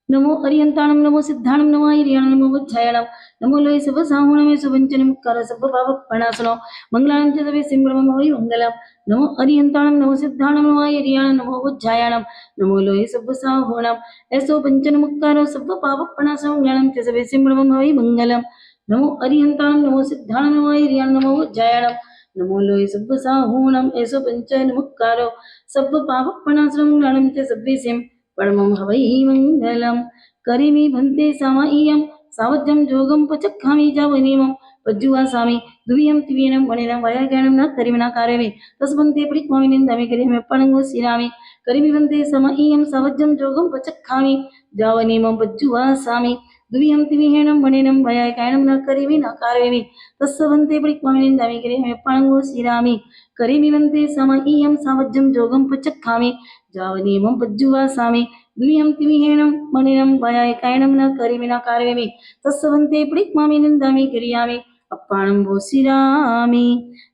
नमो अरियंताणम, नमो सिद्धाणम, नमो आयर्याणम, नमो वज्जायणम, नमो लोय सब साहुणम सुवंचनम कर सब पाप प्रणाशनो मंगलानं च सवे सिमरमं हरि मंगलम। नमो अरियंताणम, नमो सिद्धाणम, नमो आयर्याणम, नमो वज्जायणम, नमो लोय सब साहुणम ऐसो पंचन मुक्कारो सब पाप प्रणाशनो मंगलानं च सवे सिमरमं हरि मंगलम। नमो अरियंताणम, नमो सिद्धाणम, नमो आयर्याणम, नमो वज्जायणम, नमो लोय सब साहुणम ऐसो पंचन मुक्कारो सब पाप प्रणाशनो मंगलानं च सवे सिम परमं हवै मंगलम। करिमि भन्ते सामाय्यं सावज्जं जोगं पचक्खामि जावनीमं पज्जुवासामि दुवियं तिवियनं वणेनं वयाज्ञानं न करिमि न कारयामि तस्मन्ते परिक्वामि निन्दामि करिमि पणङ्गो सिरामि। करिमि भन्ते सामाय्यं सावज्जं जोगं पचक्खामि जावनीमं पज्जुवासामि द्विहं त्रिविहेणं मणिनं भयाय कायनं न करिमि न कारवेमि तस्य वन्ते पडिक्वामि निन्दामि गिरिहमे पाणङ्गो श्रीरामि करिमि वन्ते समईयं सावज्जं जोगं पचक्खामि जावनीमं पज्जुवासामि द्विहं त्रिविहेणं मणिनं भयाय कायनं न करिमि न कारवेमि तस्य वन्ते पडिक्वामि निन्दामि गिरियामि अप्पाणं भो श्रीरामि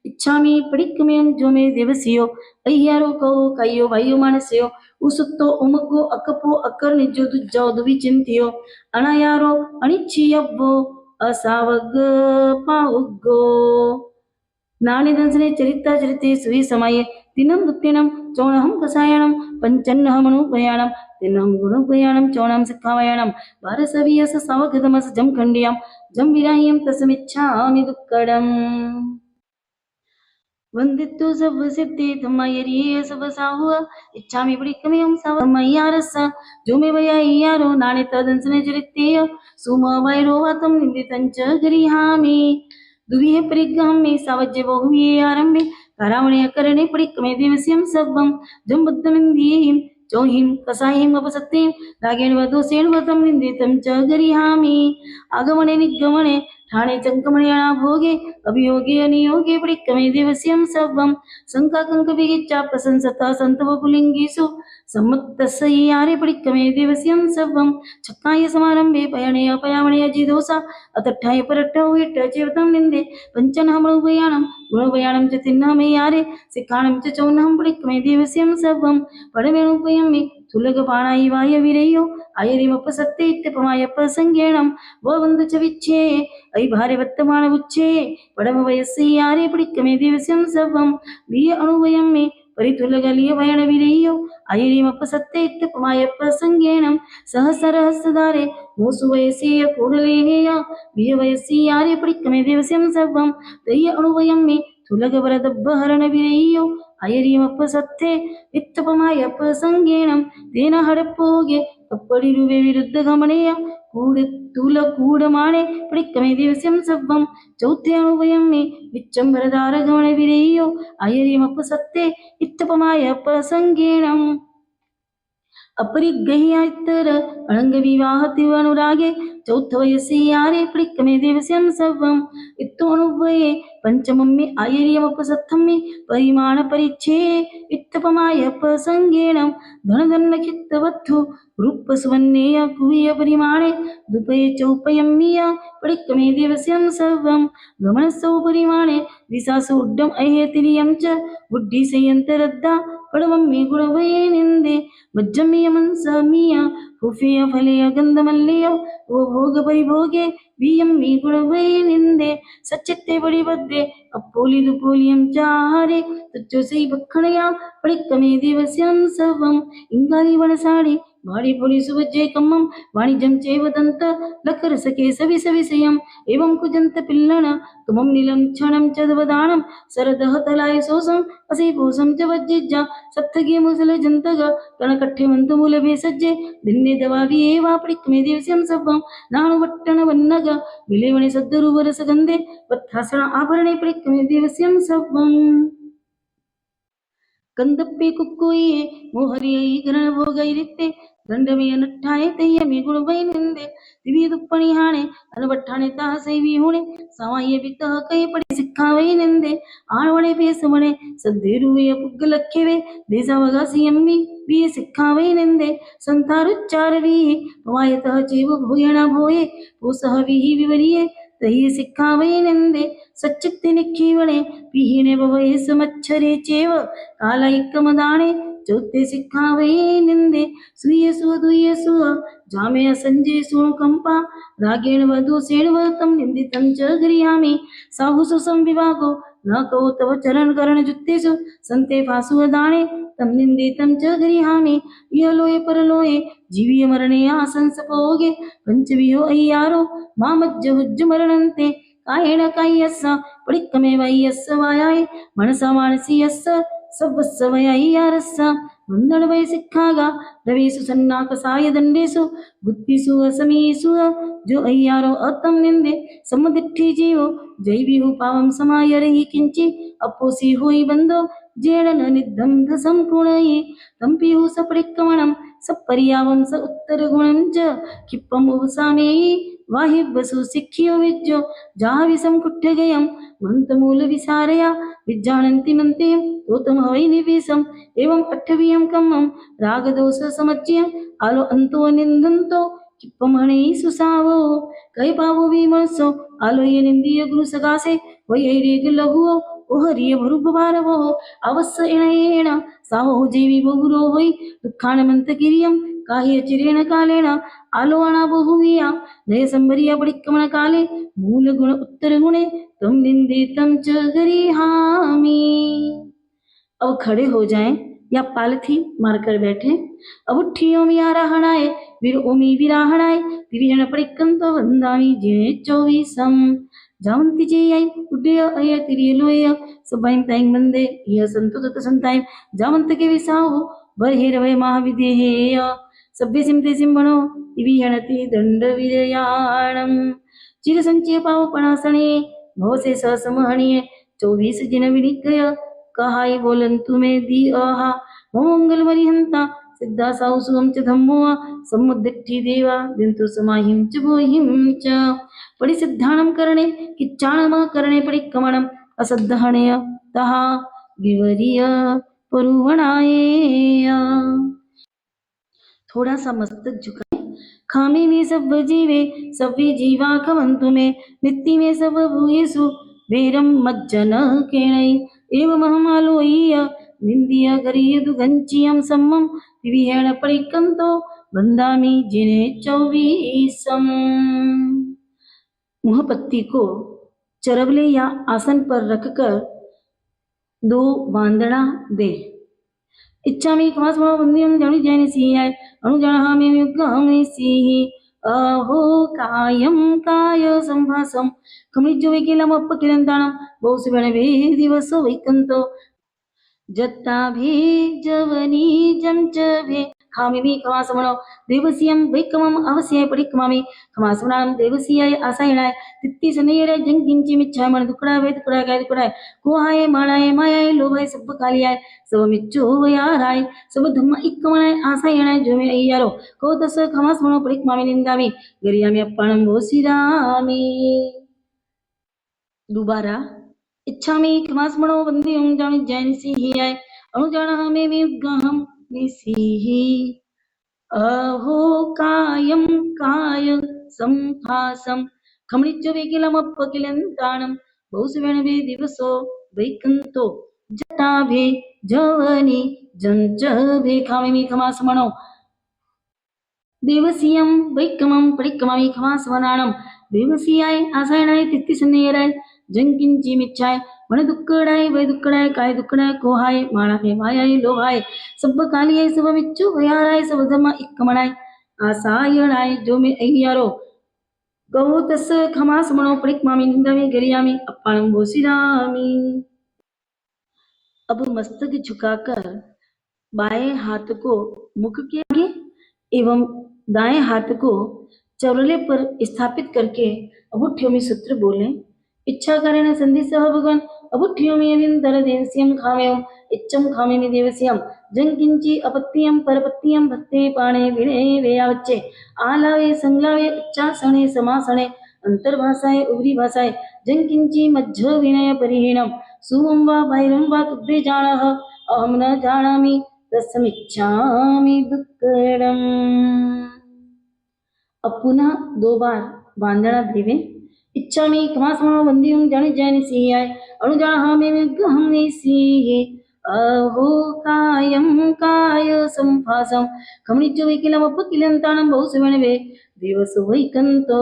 इच्छामि पडिक्कमयं जो मे देवसियो अय्यारो कहो कयो भाइयो मानसियो उसुत्तो उमगो अकपो अकर निजो दुज्जाओ दुवि चिंतियो अनायारो अनिच्छियव्वो असावग पाउगो नानी दंसने चरिता चरिते सुई समाये तिनम दुत्तिनम चौणहम कसायणम पंचन्नहम अनुपयाणम तिनहम गुणोपयाणम चौणहम सिक्खावयाणम भारसवियस सावगतमस जम खंडियम जम विराह्यम तसमिच्छामि दुक्कडम वंदित्तु सर्वसिद्धि तमयरिये सबसाहुआ इच्छामि पडिक्कमयं सवमय्यारस जो मे वयारो नाणे तदंसने चरितेय सुम वैरो वातं निंदितं च गृहामि दुविहे परिग्रहं मे सावज्य बहुये आरम्भे करावणे करणे पडिक्कमे दिवस्यं सर्वं जं बुद्धमिन्दीहिं चौहिं कसाहिं अपसत्तिं रागेण वधोसेन वतं निन्दितं च गृहामि आगमने निगमने ठाणे चंकमणियाणा भोगे अभियोगे अनियोगे पडिक्कमे दिवस्यं सर्वं शङ्काकङ्क विगिच्चा प्रशंसता सन्तव कुलिङ्गीषु सम्मत्तस्यारे पडिक्कमे दिवस्यं सर्वं छक्काय समारम्भे पयणे अपयामणे अजिदोषा अतट्ठाय परट्टौ इट्ट चेवतं निन्दे पञ्चनहमणुपयाणं गुणोपयाणं च तिन्नहमयारे सिक्खाणं च चौन्नहं पडिक्कमे दिवस्यं सर्वं पडमेणुपयं तुलगपाणाय वाय विरयो आयरिमपसत्ते इत्यपमायपसंज्ञेणं ववन्दु च विच्छे अयि भारे वर्तमान उच्चे पडम वयस्यारे पडिक्कमे दिवस्यं सर्वं विय अणुवयं मे परितुलगलिय वयण विरयो आयरिमपसत्ते इत्यपमायपसंज्ञेणं सहस्रहस्रधारे मोसु वयस्येय कूडलेहेय विय वयस्यारे पडिक्कमे दिवस्यं सर्वं दय्य अणुवयं मे तुलगवरदब्बहरण विरयो अयरिमपसत्ते इत्यपमायपसंज्ञेणं तेन हडप्पोगे कप्पडिरुवे विरुद्ध गमनेय कूड कूडमाणे पडिक्कमे दिवस्यं सर्वं चौथे अणुवयं मे विच्चम्बरदार गमन विरेयो अयरिमपसत्ते इत्यपमायपसंज्ञेणं अपरिग्रह्यात्तर अणंग विवाहति अनुरागे चौथवयस्यारे पडिक्कमे दिवस्यं सर्वं इत्तोऽणुवये पंचमं मे आयर्यमपसत्थं मे परिमाण परिच्छे इत्तपमायपसंज्ञेणं धनधन्नखित्तवत्थु रूपसुवन्नेय कुवीय परिमाणे दुपये चौपयं मीय पडिक्कमे दिवस्यं सर्वं गमनसौ परिमाणे दिशासु उड्डम अहेतिरियं च बुद्धिसयन्तरद्दा पडवं मे गुणवये निन्दे वज्रमीयमं समीय हुफेय फलेय गन्धमल्लेय ओ भोग परिभोगे वियं मे गुणवये निन्दे सच्चित्ते परिबद्धे अपोलि दुपोलियं चाहारे तुच्चो सै बखणया पडिक्कमे दिवस्यं सर्वं इंगाली वनसाडे वाडी पोली सुवज्जे कम्मं वाणिज्यं चैव दन्त लकरसके सविसविषयम् एवं कुजन्त पिल्लन तुमं नीलं क्षणं च दवदानं सरदः तलाय सोसं असीपोसं च वज्जिज्जा सप्तगे मुसल जन्तग कणकट्ठे मन्तमूलभे सज्जे दिन्ने दवावि एवा पडिक्कमे दिवस्यं सर्वं नाणुवट्टण वन्नग विलेवणे सद्दरुवरसगन्धे वत्थासण आभरणे पडिक्कमे दिवस्यं सर्वं कंदप्पे कुक्कुये मोहरियै गरणभोगैरित्ते गंडमेय नट्ठाये तय्यमे गुणवैनिन्दे दिव्य दुप्पणि हाणे अनवट्ठाणे ताह सैवी हुणे सावाये बितह कई पड़ी सिक्खावे निंदे आणवणे पेसवणे सद्देरुवे पुग्गलक्खेवे देसावगासी अम्मी वीय सिक्खावे निंदे संतारुच्चार वीहि पवायतः चेव भूयणा भोये पोसह वीहि विवरिये तहि सिक्खावे निंदे सच्चित्ते निखीवणे पिहिणे भवये समच्छरे चेव कालायिकमदाणे चौथे सिक्खावे निंदे सुय दुय सुह जामे संजय सुकंपा रागेण वधु सेणवतं निंदितं च गृहामि साहुसु संविभागो न कौ तव चरण करण जुत्तेषु संते फासुदाणे तं निंदितं च गृहामि इहलोये परलोये जीवीय मरणे आसंसपोगे पंचविहो अय्यारो मामज्ज हुज्ज मरणन्ते कायेण काय्यस्स पडिक्कमे वय्यस्स वायाय मनसा मानसी यस्स सर्वस्वयाय्यारस्स वन्दन वै सिक्खागा रविषु सन्नाकसाय दण्डेषु बुद्धिषु असमीषु जो अय्यारो अतं निंदे समदिट्ठी जीवो जैविहु पावं समायरहि किंचि अपोसि होई बंदो जेण न निद्धं धसं कुणयि तंपिहु सपडिक्कमणं सपर्यावं स उत्तरगुणं च क्षिप्रम् उपसामेहि वाहिवसु शिख्यो विद्यो जाविसं कुट्टगयं मन्त्रमूलविसारया विजानन्ति मन्त्रिं तोतमहवै निवेशम् एवम् अट्ठवीयं कम्मं रागदोषसमज्यम् आलो अन्तो निन्दन्तो क्षिप्रमहणै सुसावो कई पावो विमर्शो आलो ये निंदिय गुरु सगासे वैरेग लघुओ ओहरिय भरुभ भारवो अवश्य एण साहो जीवी बहुरो होई दुःखानमंत किरियम काह्य चिरेण कालेन आलोअणा बहुविया नय संबरिया पडिक्कमन काले मूल गुण उत्तर गुणे तुम निंदितम च गरिहामि। अब खड़े हो जाएं या पालथी मारकर बैठे। अब उठियों में आराहणाए वीर ओमी विराहणाए तिरिजन पडिक्कंतो वंदामि जिने 24 जावंती जे आई उड्डय अय तिरियलोय सबाइम ताइंग मंदे यह संतो तत संताइम जावंत के विसाहो बरहेरवय महाविदेहेय सभ्य सिमते सिंबणो तिविहणति दंड विरयाणम चिर संचय पाव पणासणे भवसे सहसमहणीय 24 दिन विनिकय कहाई बोलंतु में दी आहा मंगल वरिहंता सिद्धा साहु सुगम च धम्मो समुद्दिट्ठी देवा दिंतु समाहिं च भोहिं च पड़ी सिद्धाणम करणे किच्चाणम करणे पड़ी कमणम असद्धहणय तहा विवरीय परुवणाय। थोड़ा सा मस्तक झुकाए। खामी में सब जीवे सभी जीवा खवंतु में नित्य में सब भूयसु वीरम मज्जन केणई एवं हमालोय निंदिय करिय दुगंचियम सम्मम विहेण परिकंतो बंदामी जिने 24 मुहपत्ती को चरवले या आसन पर रखकर 2 वांदना दे। इच्छा में कमास बड़ा बंदियम जानी जैन सी है अनुजाना में युगामी सी अहो कायम काय संभासम कमिजो वेकिलम अपकिरंताणम बहुस बणवे दिवसो वैकंतो जत्ता भी जवनी जमच भे खामिमी खमासमणो देवसियम वैकमम अवश्य परिकमामि खमासमणाम देवसियाय आसायणाय तित्ति सनेयरे जंकिंचि मिच्छाय मन दुकड़ा वे दुकड़ा काय दुकड़ा कोहाय माणाय मायाय लोभाय सब कालियाय सब मिच्छो वयाराय सब धम्म इक्कमणाय आसायणाय जो में अय्यारो को तस खमासमणो परिकमामि निंदामि गरियामि अप्पाणम वोसिरामि। दोबारा इच्छा में खमासमणो वंदियं जानि जैन सी है अनुजाना में विगहम निसीहि अहो कायम काय संभासम खमणिच्चो वेकिलम अपकिलंताणम बहुसवेणवे दिवसो वैकंतो जटाभे जवनी जंचभे खामिमी खमासमणो देवसियम वैकमम परिकमामि खमासवनाणम देवसियाय आसायणाय तित्तिसन्नेयराय जंकिंची मिच्छाय मन दुक्कडाय वै दुक्कडाय काय दुक्कडाय कोहाय माणाय मायाय लोभाय सब कालियाय सब मिच्छु वयाराय सब धम्म इक्कमणाय आसायणाय जो में अय्यारो गौ तस खमासमणो परिकमामि निंदामि गरियामि अप्पाणं वोसिरामि। अब मस्तक झुकाकर बाएं हाथ को मुख के आगे एवं दाएं हाथ को चवरले पर स्थापित करके अबुठ्ठियों में सूत्र बोले। इच्छा करेण संधि सह भगवान अबुठ्ठियों में अविंतर देवस्यम खामेयम इच्छम खामेमि देवस्यम जंकिंची अपत्यम परपत्यम भक्ते पाणे विणे वेयावच्चे आलावे संगलावे उच्चासने समासने अंतर्भाषाए उग्री भाषाए जंकिंची मध्य विनय परिहीणम सुमं वा बाहिरं वा तुभ्ये जाणः अहं न जानामि तस्मिच्छामि दुक्कडम्। अब पुनः 2 बार वांदना देवे। इच्छा में खमासमणो वंदियं जानि जैन सी है अनुजाना में विगहम सी अहो कायम काय संभासम खमणिच्चो वेकिलम अपकिलंताणम बहुसवेणवे दिवस वैकंतो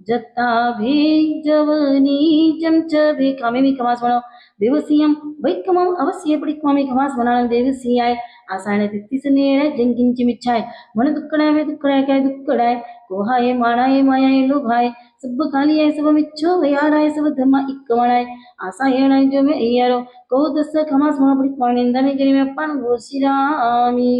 जत्ता भे जवनी जमच भे खामेमि खमासमणो देवसियम वैकमम अवश्य परिकमामि खमासवनाणम देवसियाय आसायण तित्तिसनेयराय जंकिंची मिच्छाय मन दुक्कडाय वे दुक्कडाय काय दुक्कडाय कोहाय माणाय मायाय लोभाय सब कालियाय सब मिच्छो वयाराय सब धम्म इक्कमणाय आसायणाय जो में अय्यारो को दस खमासमणो परिकमामि निंदामि गरियामि अप्पाणं वोसिरामि।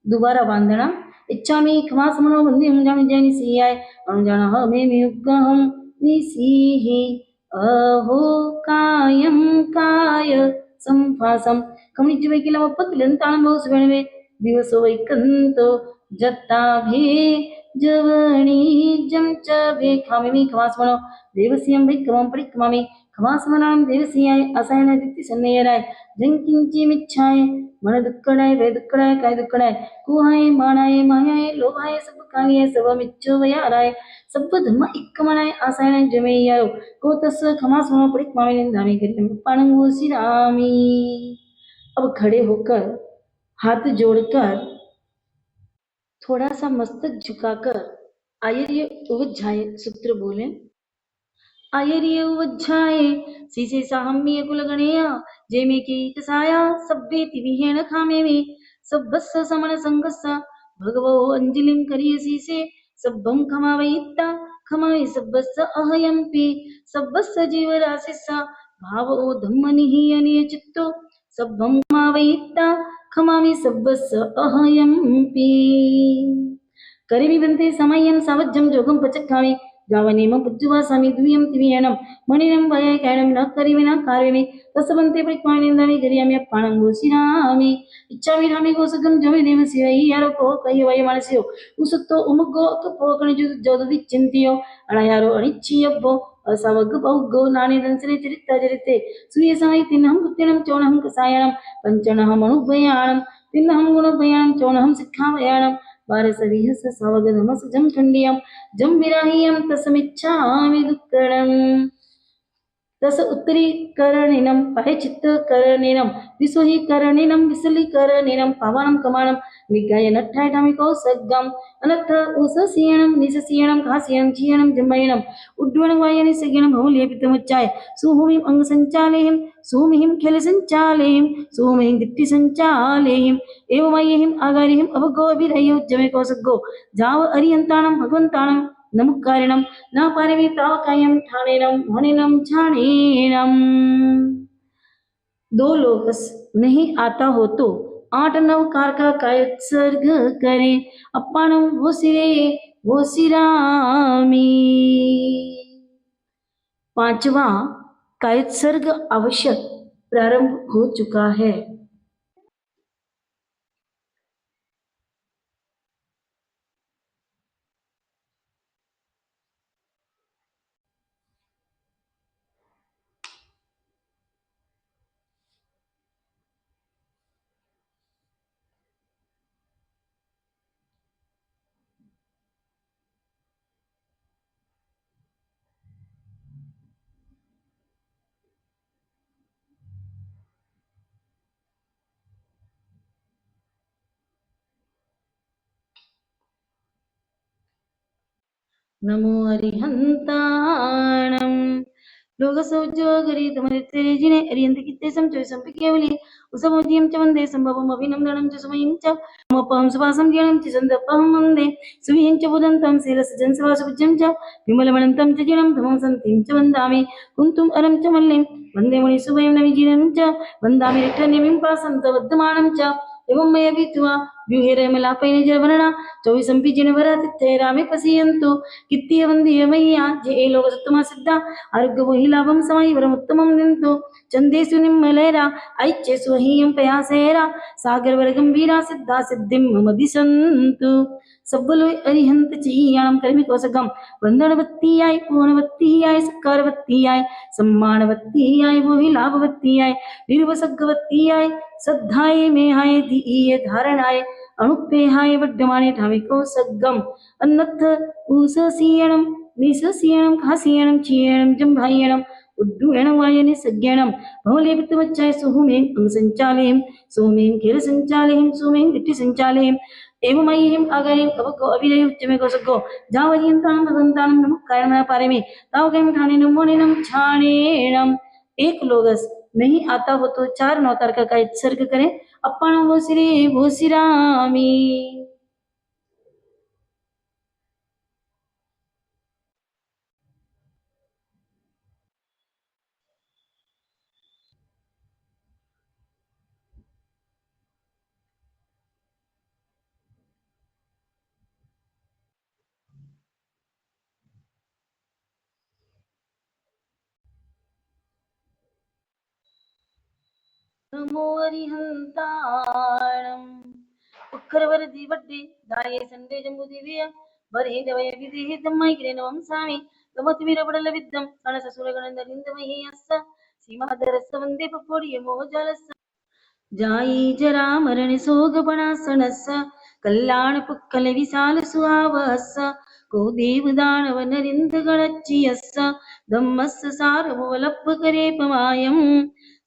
दोबारा वांदना। इच्छा में खमासमणो वंदियं जानि जैन सी है अनुजाना में युगहम निसीहि अहो कायम काय संभासम खमणिच्चो वेकिलम अपकिलंताणम बहुसवेणवे दिवसो वैकंतो जत्ता भे जवणी जम च भे खामिमी खमास्मनो देवस्यं भैक्कमं परिक्रमामि खमास्मनां देवस्याय असायन दित्ति सन्नयराय जंकिंचिमिच्छाय मन दुक्कड़ाय वे दुक्कड़ाय काय दुक्कड़ाय कुहाय मानाय मायाय लोभाय सब कालिय सब मिच्छो वयाराय सब धर्म इक्कमनाय आसायनाय जमेयारो को तस्व खमास्मनो परिक्रमामि निंदामि करियम पाणंगो सिरामी। अब खड़े होकर हाथ जोड़कर थोड़ा सा मस्तक झुकाकर आयर्य उवज्झाय सूत्र बोले। आयर्य उवज्झाये सीसे साहम्य कुलगणेय जेमे कीटसाया सब्बेति विहेण खामेमि सब्बस्स समन संगस्स भगवो अंजलिं करियसीसे सब्बं खमावयित्ता खमावि सब्बस्स अहयंपि सब्बस्स जीवराशिस्स भावो धम्मनिहीयनीय चित्तो सब्बं खमावयित्ता खमामि सब्बस्स अहयंपि करिमि बन्ते समयं सावज्जं जोगं पचक्खामि जावनेमं पुज्जुवासामि द्वियं तिवियनं मणिनं भयाय कैणं न करिमि न कार्यामि तस्सबन्ते परिक्मानिन्दामि करियामि अप्पाणं घोषिरामि इच्छामि रामि गोसगं जमि देवस्य यारो को कहि वय मानसियो उसुत्तो उमुगो कपो कणिजु जोददि चिंतियो अणयारो अनिच्छियब्बो असवग बहुगो नाने दंसने चरित्ता चरिते सूर्य समय तिन्हं कुत्तिनं चोणहं कसायनं पंचनहं मनुभयाणं तिन्हं गुणभयाणं चोणहं सिक्खाभयाणं वारसविहस सवगधमस जम खंडियम जम विराहियम तसमिच्छामि दुक्कडम तस उत्तरीकरणिनं पायचित्तकरणिनं विसुहीकरणिनं विसलीकरणिनं पावनं कमानं विज्ञाय नट्ठायठामि कौसग्गम अनर्थ उससीयनं निससीयनं खासीयनं चीयनं जम्बयनं उड्डवनं वायनि सगीनं भवलेपितमुच्चाय सुभूमिं अंगसञ्चालेहिं सुमिहिं खेलसञ्चालेहिं सुमिहिं दिट्टिसञ्चालेहिं एवमय्यहिं आगारिहिं अभगो अभिधयो जमे कौसग्गो जाव अरियन्तानं भगवन्तानं नमुकारिणं न पारिमि तावकायं ठाणेनं मणिनं छाणेनं। दो लोकस नहीं आता हो तो 8-9 कार का कायोत्सर्ग करे अप्पाणं वो सिरे वो सिरामी। 5वां कायोत्सर्ग आवश्यक प्रारंभ हो चुका है। नमो अरिहंताणं लोकसौज्योगरीतमरित्रेजिने अरियन्त कित्ते संचोषं केवली उसमोदियं च वन्दे सम्भवम् अभिनन्दनं च समयं च मपहं सुवासं ज्ञानं च सन्दर्पहं वन्दे सुविहिं च बुदन्तं शीलसजं सुवासपूज्यं च विमलमणन्तं च जिनं धमं सन्तिं च वन्दामि कुन्तुम् अरं च मल्लिं वन्दे मुनिसुभयं नविजीनं च वन्दामि रिक्तनिमिं पासन्तवद्धमानं च एवं मया विद्वा व्यूहेरमलापैने जलवर्णा चौविसंपि जिनवरातिथ्ये रामे पश्यन्तु कित्तीय वन्दीय मय्या जे ए लोकसत्तमा सिद्धा आरोग्य वही लाभं समायि वरमुत्तमं निन्तु चन्देषु निम्मलेरा ऐच्छेषु हीयं पयासेरा सागर वर गंभीरा सिद्धा सिद्धिं मम दिशन्तु सब्बलो अरिहंत चीयाणं कर्मि कोसगम वंदनवत्तीयाय पूर्णवत्तीयाय सकारवत्तीयाय सम्मानवत्तीयाय वही लाभवत्तीयाय निर्वसग्गवत्तीयाय सद्धाय मेहाय धीय धारणाय अणुपेहाय वड्डमाने ठामिको सग्गम अन्नथ ऊससीयणं निससीयणं खासीयणं चीयणं जंभायणं उड्डूयणं वायने सज्ञानं भवलेपितवच्चाय सुहुमें अंगसञ्चालेयं सुहुमें खेलसञ्चालेयं सुहुमें दिट्टिसञ्चालेयं एवमय्यहिं आगायं अवको अभिनय उच्चमे कोसगो जावहियन्तानं भगवन्तानं नमः कायमना पारेमे तावकं ठाणेनं मोनेनं छाणेनं। एक लोगस नहीं आता हो तो 4 नौकार का उत्सर्ग करें अप्पाणं वो सिरे वो सिरामी। नमो अरिहन्ताणं उक्करवरदी वड्डे दाये संडे जम्बुदिव्य बरे दवय विधिः तम्मै गिरेनवं सामि गमतिमिरपडलविद्धं सणससुरगणन्दरिन्दमहि यस्स सीमाधरस्य वन्दे पपोडियमो जलस्य जाई जरा मरण सोग बणासनस कल्याण पुक्कल विशाल सुहावहस को देव दानव नरिंद गणच्चियस्स धम्मस्स सारमोलप्प करे पमायम्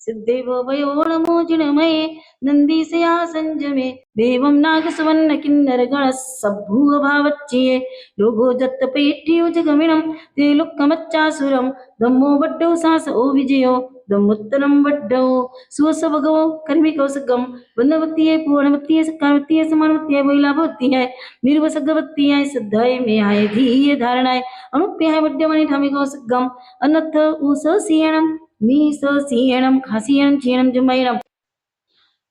सिद्धेव वयो नमो जिनमये नन्दीसया संजमे देवं नागसवन्न किन्नर गणः सभूव भावच्चिये योगो जत्तपेठ्यो जगमिणं ते लुक्कमच्चासुरं धम्मो वड्डौ सास ओ विजयो धम्मोत्तरं वड्डौ सुवस भगवो कर्मी कौसगम वनवती है पूर्णवती है सकारवती है समानवती है वही लाभवती है निर्वसगवती है सिद्धाय में आए धीय धारणाय अनुप्य है वड्डमणि ठामी कौसगम अनथ उस सीयणम नी स सीयणम खासीयणम चीणम जुम्बैणम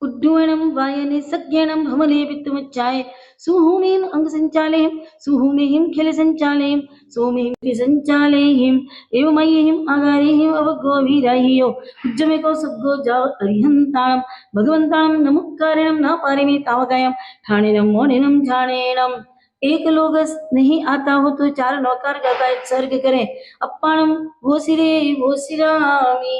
उड्डूयणं वायने सज्ञानं भमले वित्तमुच्चाय सुहुमें अंग संचालयं सुहुमें खिल संचालयं सोमें कि संचालयं एवमयं आगारेहिं अवगोवीराहियो उज्जमे को सुगो जाव अरिहंताणं भगवंताणं नमुक्कारिणं न पारिमे तावकायं ठाणेनं मोणेनं झाणेनं एक लोग नहीं आता हो तो चार नौकार का एक सर्ग करें अप्पाणम वो सिरे वो सिरामी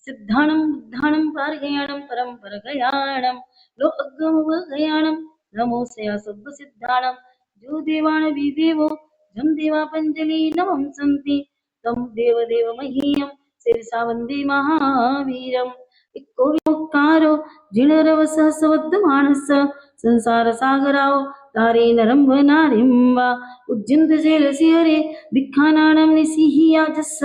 सिद्धाणं बुद्धाणं पारगयाणं परं परगयाणं लोकगमवगयाणं नमोऽस्या सब्बसिद्धाणं जो देवान् विदेवो जं देवा पञ्जलि नमं सन्ति तं देवदेव मह्यं शिरसा वन्दे महावीरम् इक्कोविकारो जिणरवसः सवद्धमानस्य संसारसागराव तारे नरं व नारीं वा उज्जन्तशैलसि हरे भिक्खानानं निसिहियाजस्स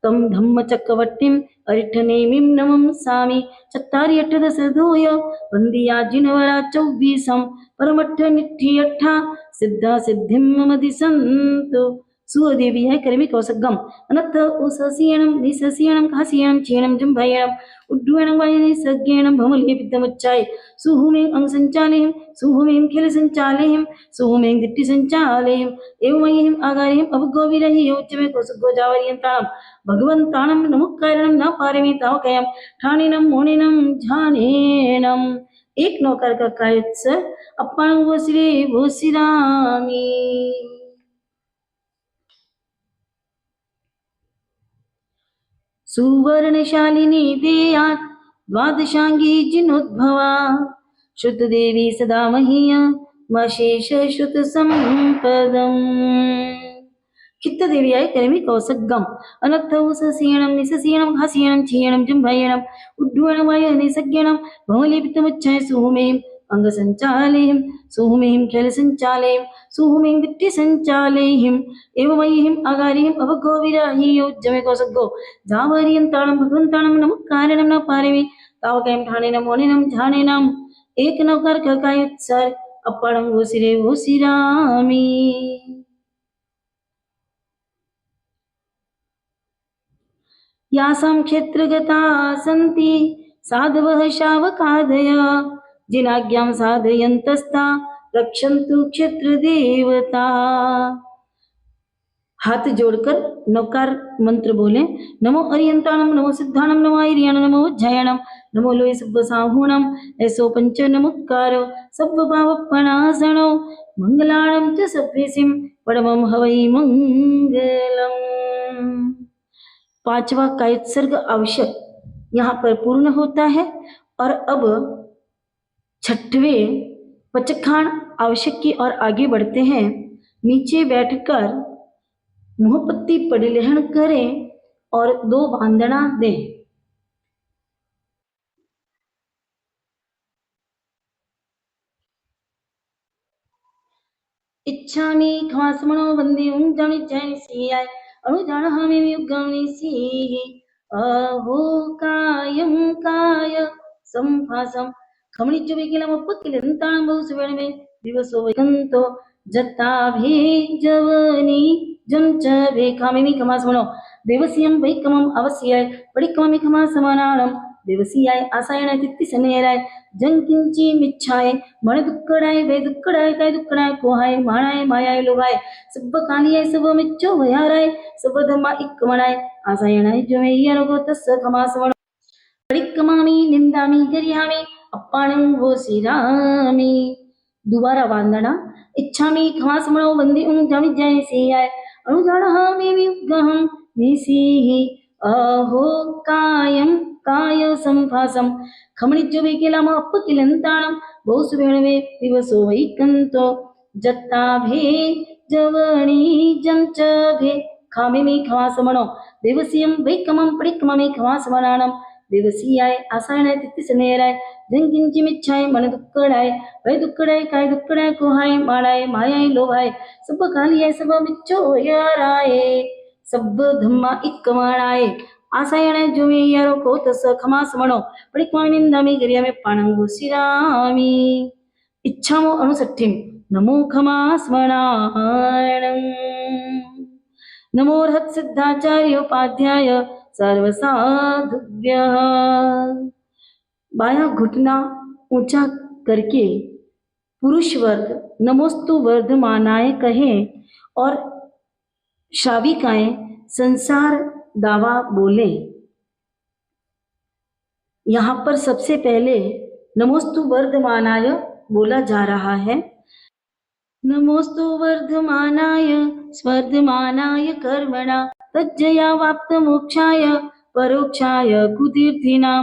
तं धम्मचक्रवर्तिम् अरिष्ठनेमिं नमंसामि चत्तारि अष्टदश धूय वन्दिया जिनवरा चौबीसं परमट्ठ निठ्ठियट्ठा सिद्धा सिद्धिं मम दिशन्तु सुदेवी है कर्मी कौसगम अनथ उससीयणं निससीयणं खासीयणं चीणं जम्भयणं उड्डूयणं वायने सज्ञेणं भमले विद्यमुच्चाय सुहुमें अंग संचालयं सुहुमें खिल संचालयं सुहुमें दिट्टि संचालयं एवमयं आगारयं अवगोविरहि योच्यमे कौसगो जावरियन्ताणं भगवन्ताणं नमुक्कारणं न पारमे तावकयं ठाणेनं मोणेनं झानेनं एक नौकर का कायत सर अप्पाण वो सिरे वो सिरामी सुवर्णशालिनी देयात् द्वादशांगी जिनोद्भवा श्रुतदेवी सदा मह्य मशेष श्रुत संपदम् चित्तदेवी आय कर्मी कौसगम अनथ उससीयणं निससीयणं खासीयणं चीयणं जम्भयणं उड्डूयणं वायने सज्ञणं भमलेपितमुच्चाय सुहुमें अंग संचालयं सुहुमें खिल संचालयं सुहुमें दिट्टि संचालयं एवमयं आगारयं अवगोविराहि योज्जमे कौसगो जावरियन्ताणं भगवन्ताणं नमक्कारणं न पारमे तावकयं ठाणेनं मोणेनं झाणेनं एक नौकार ककायुत् सर अप्पाणं वो सिरे वो सिरामी यासां क्षेत्रगता सन्ति साधवः शावकादय जिनाज्ञां साधयन्तस्ता रक्षन्तु क्षेत्र देवता हाथ जोड़कर नौकार मंत्र बोले नमो अरियंताणम नमो सिद्धाणम नमो आर्याणम नमो उज्जयणम नमो लोय सब्ब साहूणम ऐसो पंच नमुक्कारो सब्ब पावपणासणो मंगलाणं च सभ्यसिं परमं हवै मंगलम पांचवा कायत्सर्ग आवश्यक यहाँ पर पूर्ण होता है और अब छठवें पचखान आवश्यक की ओर आगे बढ़ते हैं नीचे बैठकर मुहपत्ती परिलहन करें और 2 वंदना दें इच्छामि खासमनो वंदे जानि जैनि सियाय अनुजान हमें युगामि सी अहो कायं काय संभासम खमणिज्जु विकिलम उपकिलंताणं बहु सुवर्णे दिवसो वैकंतो जत्ताभे जवनी जंच भे खामेमी खमास म्हणो देवसियम वैकमम अवस्याय पडिकममी खमासमानाणम देवसियाय आसायणाय तित्तिसनेराय जंकिंची मिच्छाय मन दुक्कडाय वे दुक्कडाय काय दुक्कडाय कोहाय माणाय मायाय लोभाय सब कालियाय सब मिच्छो भयाराय सब धर्मा इक्कमणाय आसायणाय जमेय्य रोगो तस्स खमास म्हणो पडिकमामी निंदामी गरियामी अप्पाणं घोषिरामी दोबारा वांदना इच्छामी खमास म्हणो वंदी जामी जय सियाय अनुजाणः मे गहं निसीहि अहो कायं काय संभासम खमणिज्जो वे केला मग अप्प किलंताणम बहुस वेळवे दिवसो वैकंतो जत्ता भे जवणी जंच भे खामे मी खवास म्हणो देवसियम वैकमम पडिकममे खवास म्हणाणम देवसियाय आसायणाय तित्तिसनेराय जंकिंची मिच्छाय मन दुक्कडाय वै दुक्कडाय काय दुक्कडाय कोहाय माडाय मायाय लोभाय सब कालियाय सब मिच्छो याराय सब धम्मा इक्कमाणाय आसायणाय जोमे यारो को तस खमास म्हणो पडिकमा निंदामी गरियामे पाणंगो सिरामी इच्छामो अनुसट्ठिम नमो खमास म्हणाणं नमो रहत सिद्धाचार्योपाध्याय सर्वसाधुभ्यः। बायां घुटना ऊंचा करके पुरुष वर्ग नमोस्तु वर्धमानाय कहे और श्राविकाएं संसार दावा बोले। यहाँ पर सबसे पहले नमोस्तु वर्धमानाय बोला जा रहा है। नमोस्तु वर्धमानाय स्वर्धमानाय कर्मणा तज्जया वाप्त मोक्षाय परोक्षाय कुतीर्थीनां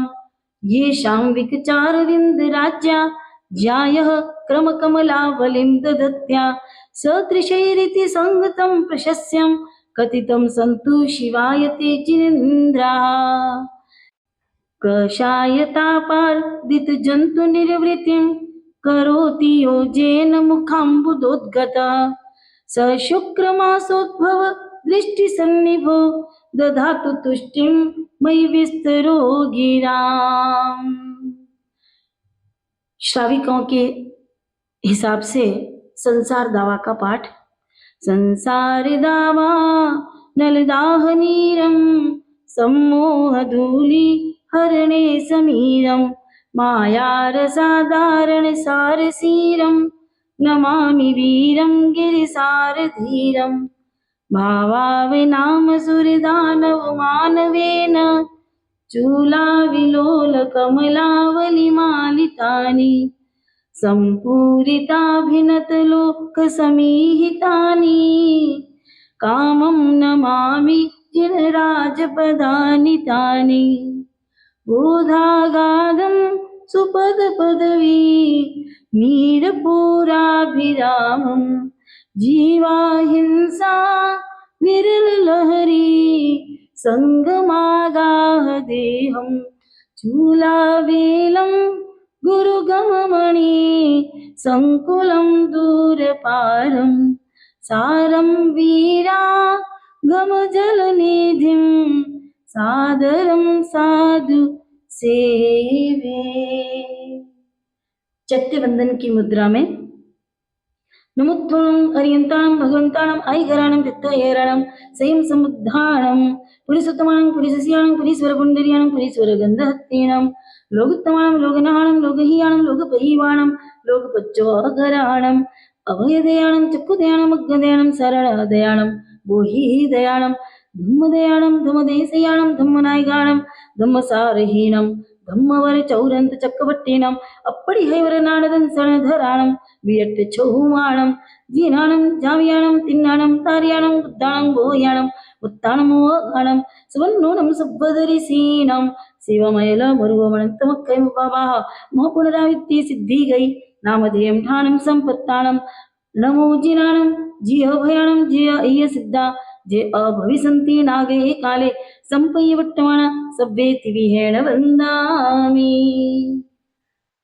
येषां विकचारविन्द राज्या ज्यायः क्रमकमलावलिं दधत्या सदृशैरिति संगतं प्रशस्यं कथितं सन्तु शिवाय ते जिनेन्द्राः कषायतापार्दित जन्तु निर्वृत्तिं करोति योजेन मुखाम्बुदोद्गतः स शुक्रमासोद्भव दृष्टिसन्निभो दधातु तुष्टिं मयि विस्तरो गिराम। श्राविकों के हिसाब से संसार दावा का पाठ। संसार दावा नलदाह नीरम सम्मोह धूलि हरणे समीरम मायारसाधारण सारसीरम नमामि वीरं गिरिसारधीरम् भावाविनाम सुरदानव मानवेन चूलाविलोल कमलावलिमालितानि सम्पूरिताभिनतलोकसमीहितानि कामं नमामि जिनराजपदानि तानि बोधागाधं सुपदपदवी मीरपुराभिरामं जीवाहिंसा विरललहरी संगमागाह देहं चूलावेलं गुरुगममणि संकुलं दूरपारं सारं वीरा गमजलनिधिं सादरं साधु सेवे। चैत्यवंदन की मुद्रा में नमोत्वं अरियंताणं भगवंताणं ऐगराणं तित्तयेराणं सयं समुद्धाणं पुरीसुतमाणं पुरीसस्याणं पुरीश्वरपुण्डरीयाणं पुरीश्वरगन्धहत्तीणं लोकोत्तमाणं लोकनाहाणं लोकहीयाणं लोकपहीवाणं लोकपच्चोऽघराणं अभयदयाणं चक्षुदयाणं अग्गदयाणं शरणदयाणं बोहिदयाणं धम्मदयाणं धम्मदेशयाणं धम्मनायकाणं धम्मसारहीणं धम्मवरचौरन्त चक्रवर्तीणं अप्पडिहैवरनाडदं सणधराणं वियट्ट चौमाणं जीनाणं जामियाणं तिन्नाणं तार्याणं बुद्धाणं बोयाणं उत्ताणमोगाणं सुवर्णोणं सुब्बदरिसीणं शिवमयल मरुवमणन्तमक्कैमुपावाह मोहपुनरावित्ति सिद्धिगै नामधेयं ठाणं सम्पत्ताणं नमो जिनाणं जियभयाणं जिय अय्य सिद्धा जे अभविसन्ति नागे काले संपय्यवट्टमाण सभ्येति विहेण वंदामि।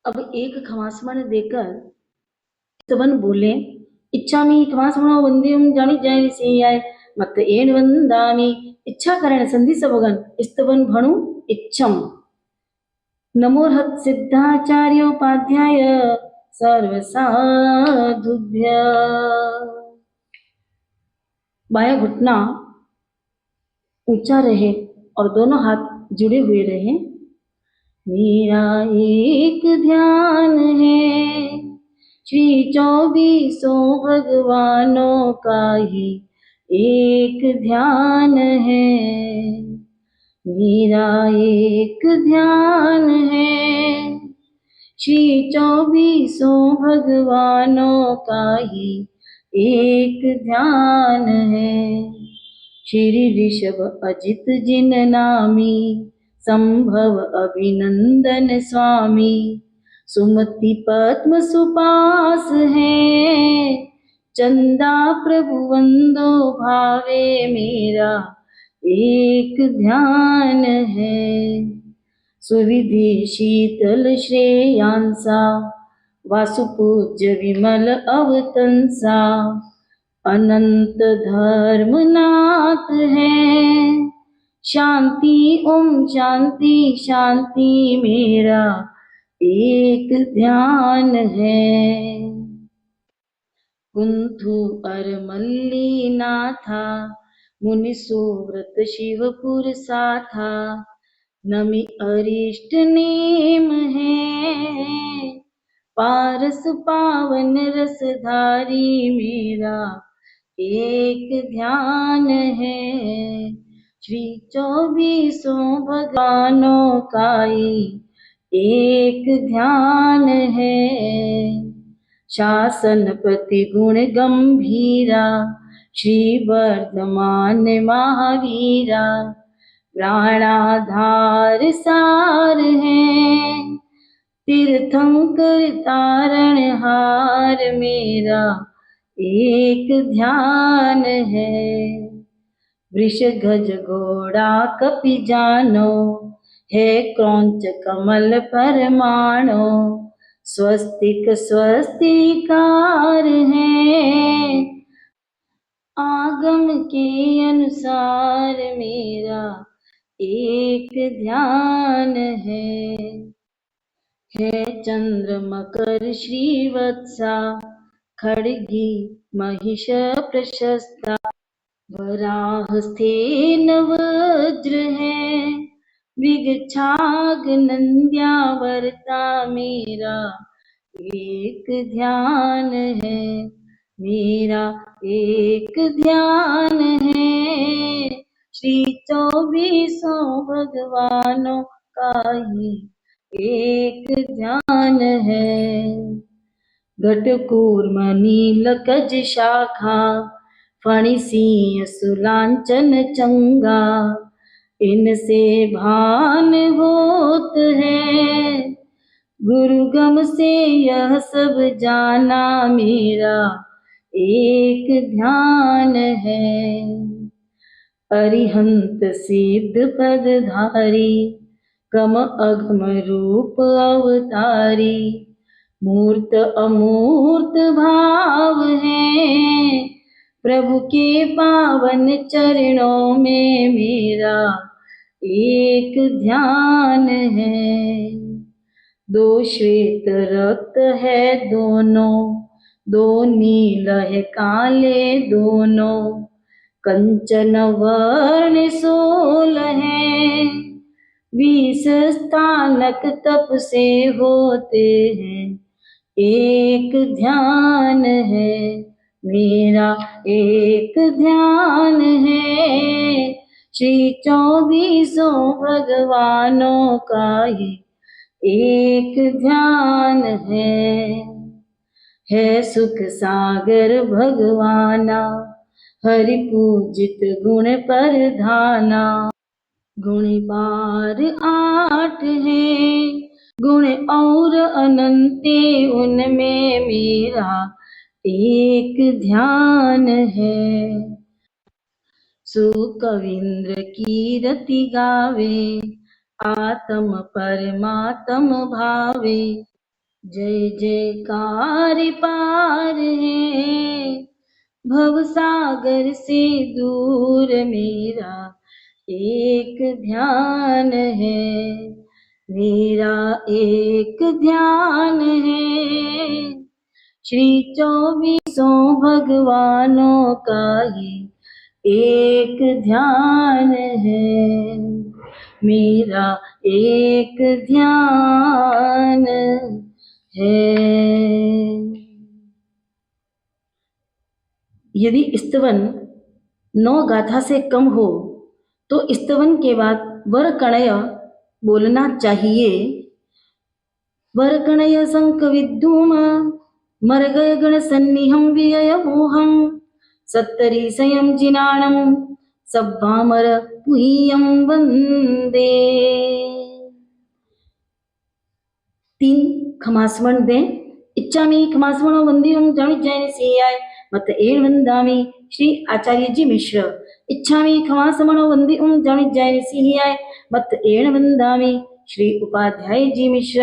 अब एक खमासमण देकर स्तवन बोले इच्छामि खमासमणो वंद्यं जामी जय सियाय मत एण वंदामि इच्छा करण संधि सबगन स्तवन भणु इच्छम। नमो हत सिद्धाचार्योपाध्याय सर्वसाधुभ्य। बायां घुटना ऊंचा रहे और दोनों हाथ जुड़े हुए रहे। मेरा एक ध्यान है श्री 24 भगवानों का ही एक ध्यान है। मेरा एक ध्यान है श्री 24 भगवानों का ही एक ध्यान है। श्री ऋषभ अजित जिन नामी संभव अभिनंदन स्वामी। सुमति पद्म सुपास है चंदा प्रभु वंदो भावे। मेरा एक ध्यान है सुविधि शीतल श्रेयांसा। वासुपूज्य विमल अवतंसा। अनंत धर्मनाथ है शांति ओम शांति शांति। मेरा एक ध्यान है। कुंथु अरमल्ली नाथा मुनि सुव्रत शिवपुर साथा। नमि अरिष्ट नेम है पारस पावन रसधारी। मेरा एक ध्यान है श्री 24 भगवानों का ही एक ध्यान है। शासन प्रति गुण गंभीरा श्री वर्धमान महावीरा। प्राणाधार सार है तीर्थंकर तारणहार। मेरा एक ध्यान है वृष गज घोड़ा कपि जानो है क्रौंच कमल परमाणु। स्वस्तिक स्वस्तिकार है आगम के अनुसार। मेरा एक ध्यान है चंद्र मकर श्रीवत्सा। खड़गी महिष प्रशस्ता। वराह स्थेन वज्र है मृगछाग नंद्यावर्ता। मेरा एक ध्यान है मेरा एक ध्यान है श्री 24 भगवानों का ही एक ध्यान है। घटकूर्म नीलकज शाखा फणिसिंह सुलांचन चंगा। इनसे भान होत है गुरुगम से यह सब जाना। मेरा एक ध्यान है अरिहंत सिद्ध पदधारी। कम अगम रूप अवतारी। मूर्त अमूर्त भाव है प्रभु के पावन चरणों में। मेरा एक ध्यान है दो श्वेत रक्त है दोनों। दो नील है काले दोनों। कंचन वर्ण 16 है 20 स्थानक तप से होते हैं। एक ध्यान है मेरा एक ध्यान है श्री 24 भगवानों का ही एक ध्यान है सुख सागर भगवाना। हरि पूजित गुण प्रधाना। गुण 8 है गुण और अनंते उनमें मेरा एक ध्यान है। सुकविंद्र कीरति गावे आत्म परमात्म भावे। जय जयकार पार है भव सागर से दूर। मेरा एक ध्यान है मेरा एक ध्यान है, श्री चौबीसों भगवानों का ही एक ध्यान है। मेरा एक ध्यान है। यदि स्तवन 9 गाथा से कम हो तो स्तवन के बाद वरकणय बोलना चाहिए। वरकणय शंख विद्युम मरगय गण सन्निहं विजय मोहं सत्तरी संयम जिनाणम सब्बामर पुहियम वंदे। 3 खमासवण दें। इच्छामी खमासवणो वंदियों जानी जैन सियाय मत एण वंदामी श्री आचार्य जी मिश्र। इच्छामी खमासवणो वंदियों जानी जैन सियाय मत एण वंदामी श्री उपाध्याय जी मिश्र।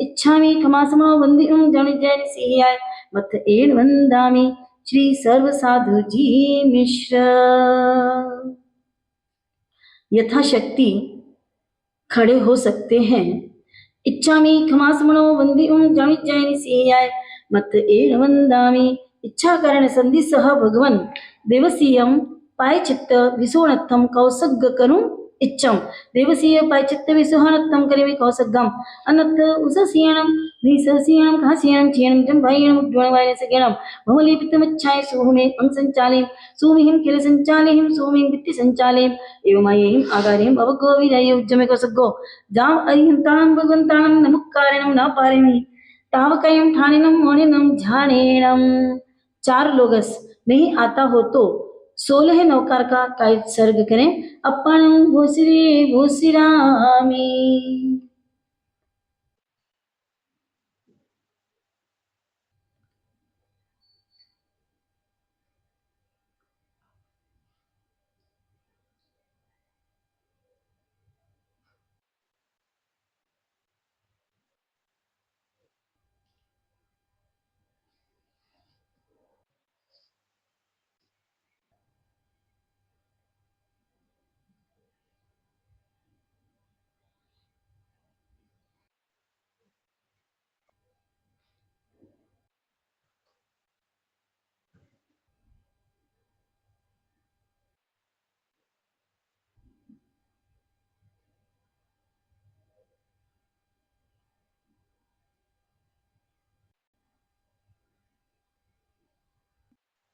इच्छामी खमासवणो वंदियों जानी जैन सियाय मत एण वंदामी श्री सर्व साधु जी मिश्र। यथाशक्ति खड़े हो सकते हैं। इच्छामी खमासमणो वंदियों जानी जैन सियाय मत एण वंदामी। इच्छा कारण संधि सह भगवन देवसीयम पायचित्त विसोणत्थम कौसग्ग करूं इच्छम। देवसीय पायचित्त विसोहनत्थम करेमि कौसग्गम अनत्थ उससीयणम निससीयणम खासीयणम चीयणम जंभायणम उद्वणवायन सगेणम भवलीपितमच्छाय सुहुमे अंसंचालिम सुमिहिम किल संचालिम सुमिहिम वित्ति संचालिम एवमायहिम आगारिम अवगोविदय उज्जमे कौसग्गो जाम अरिहंताणम भगवंताणम नमुक्कारिणम न पारेमि तावकयम ठाणिनम मोणिनम झाणेणम। 4 लोगस नहीं आता हो तो 16 नौकार का कायद सर्ग करें। अपन भूसरी भूसिरामी।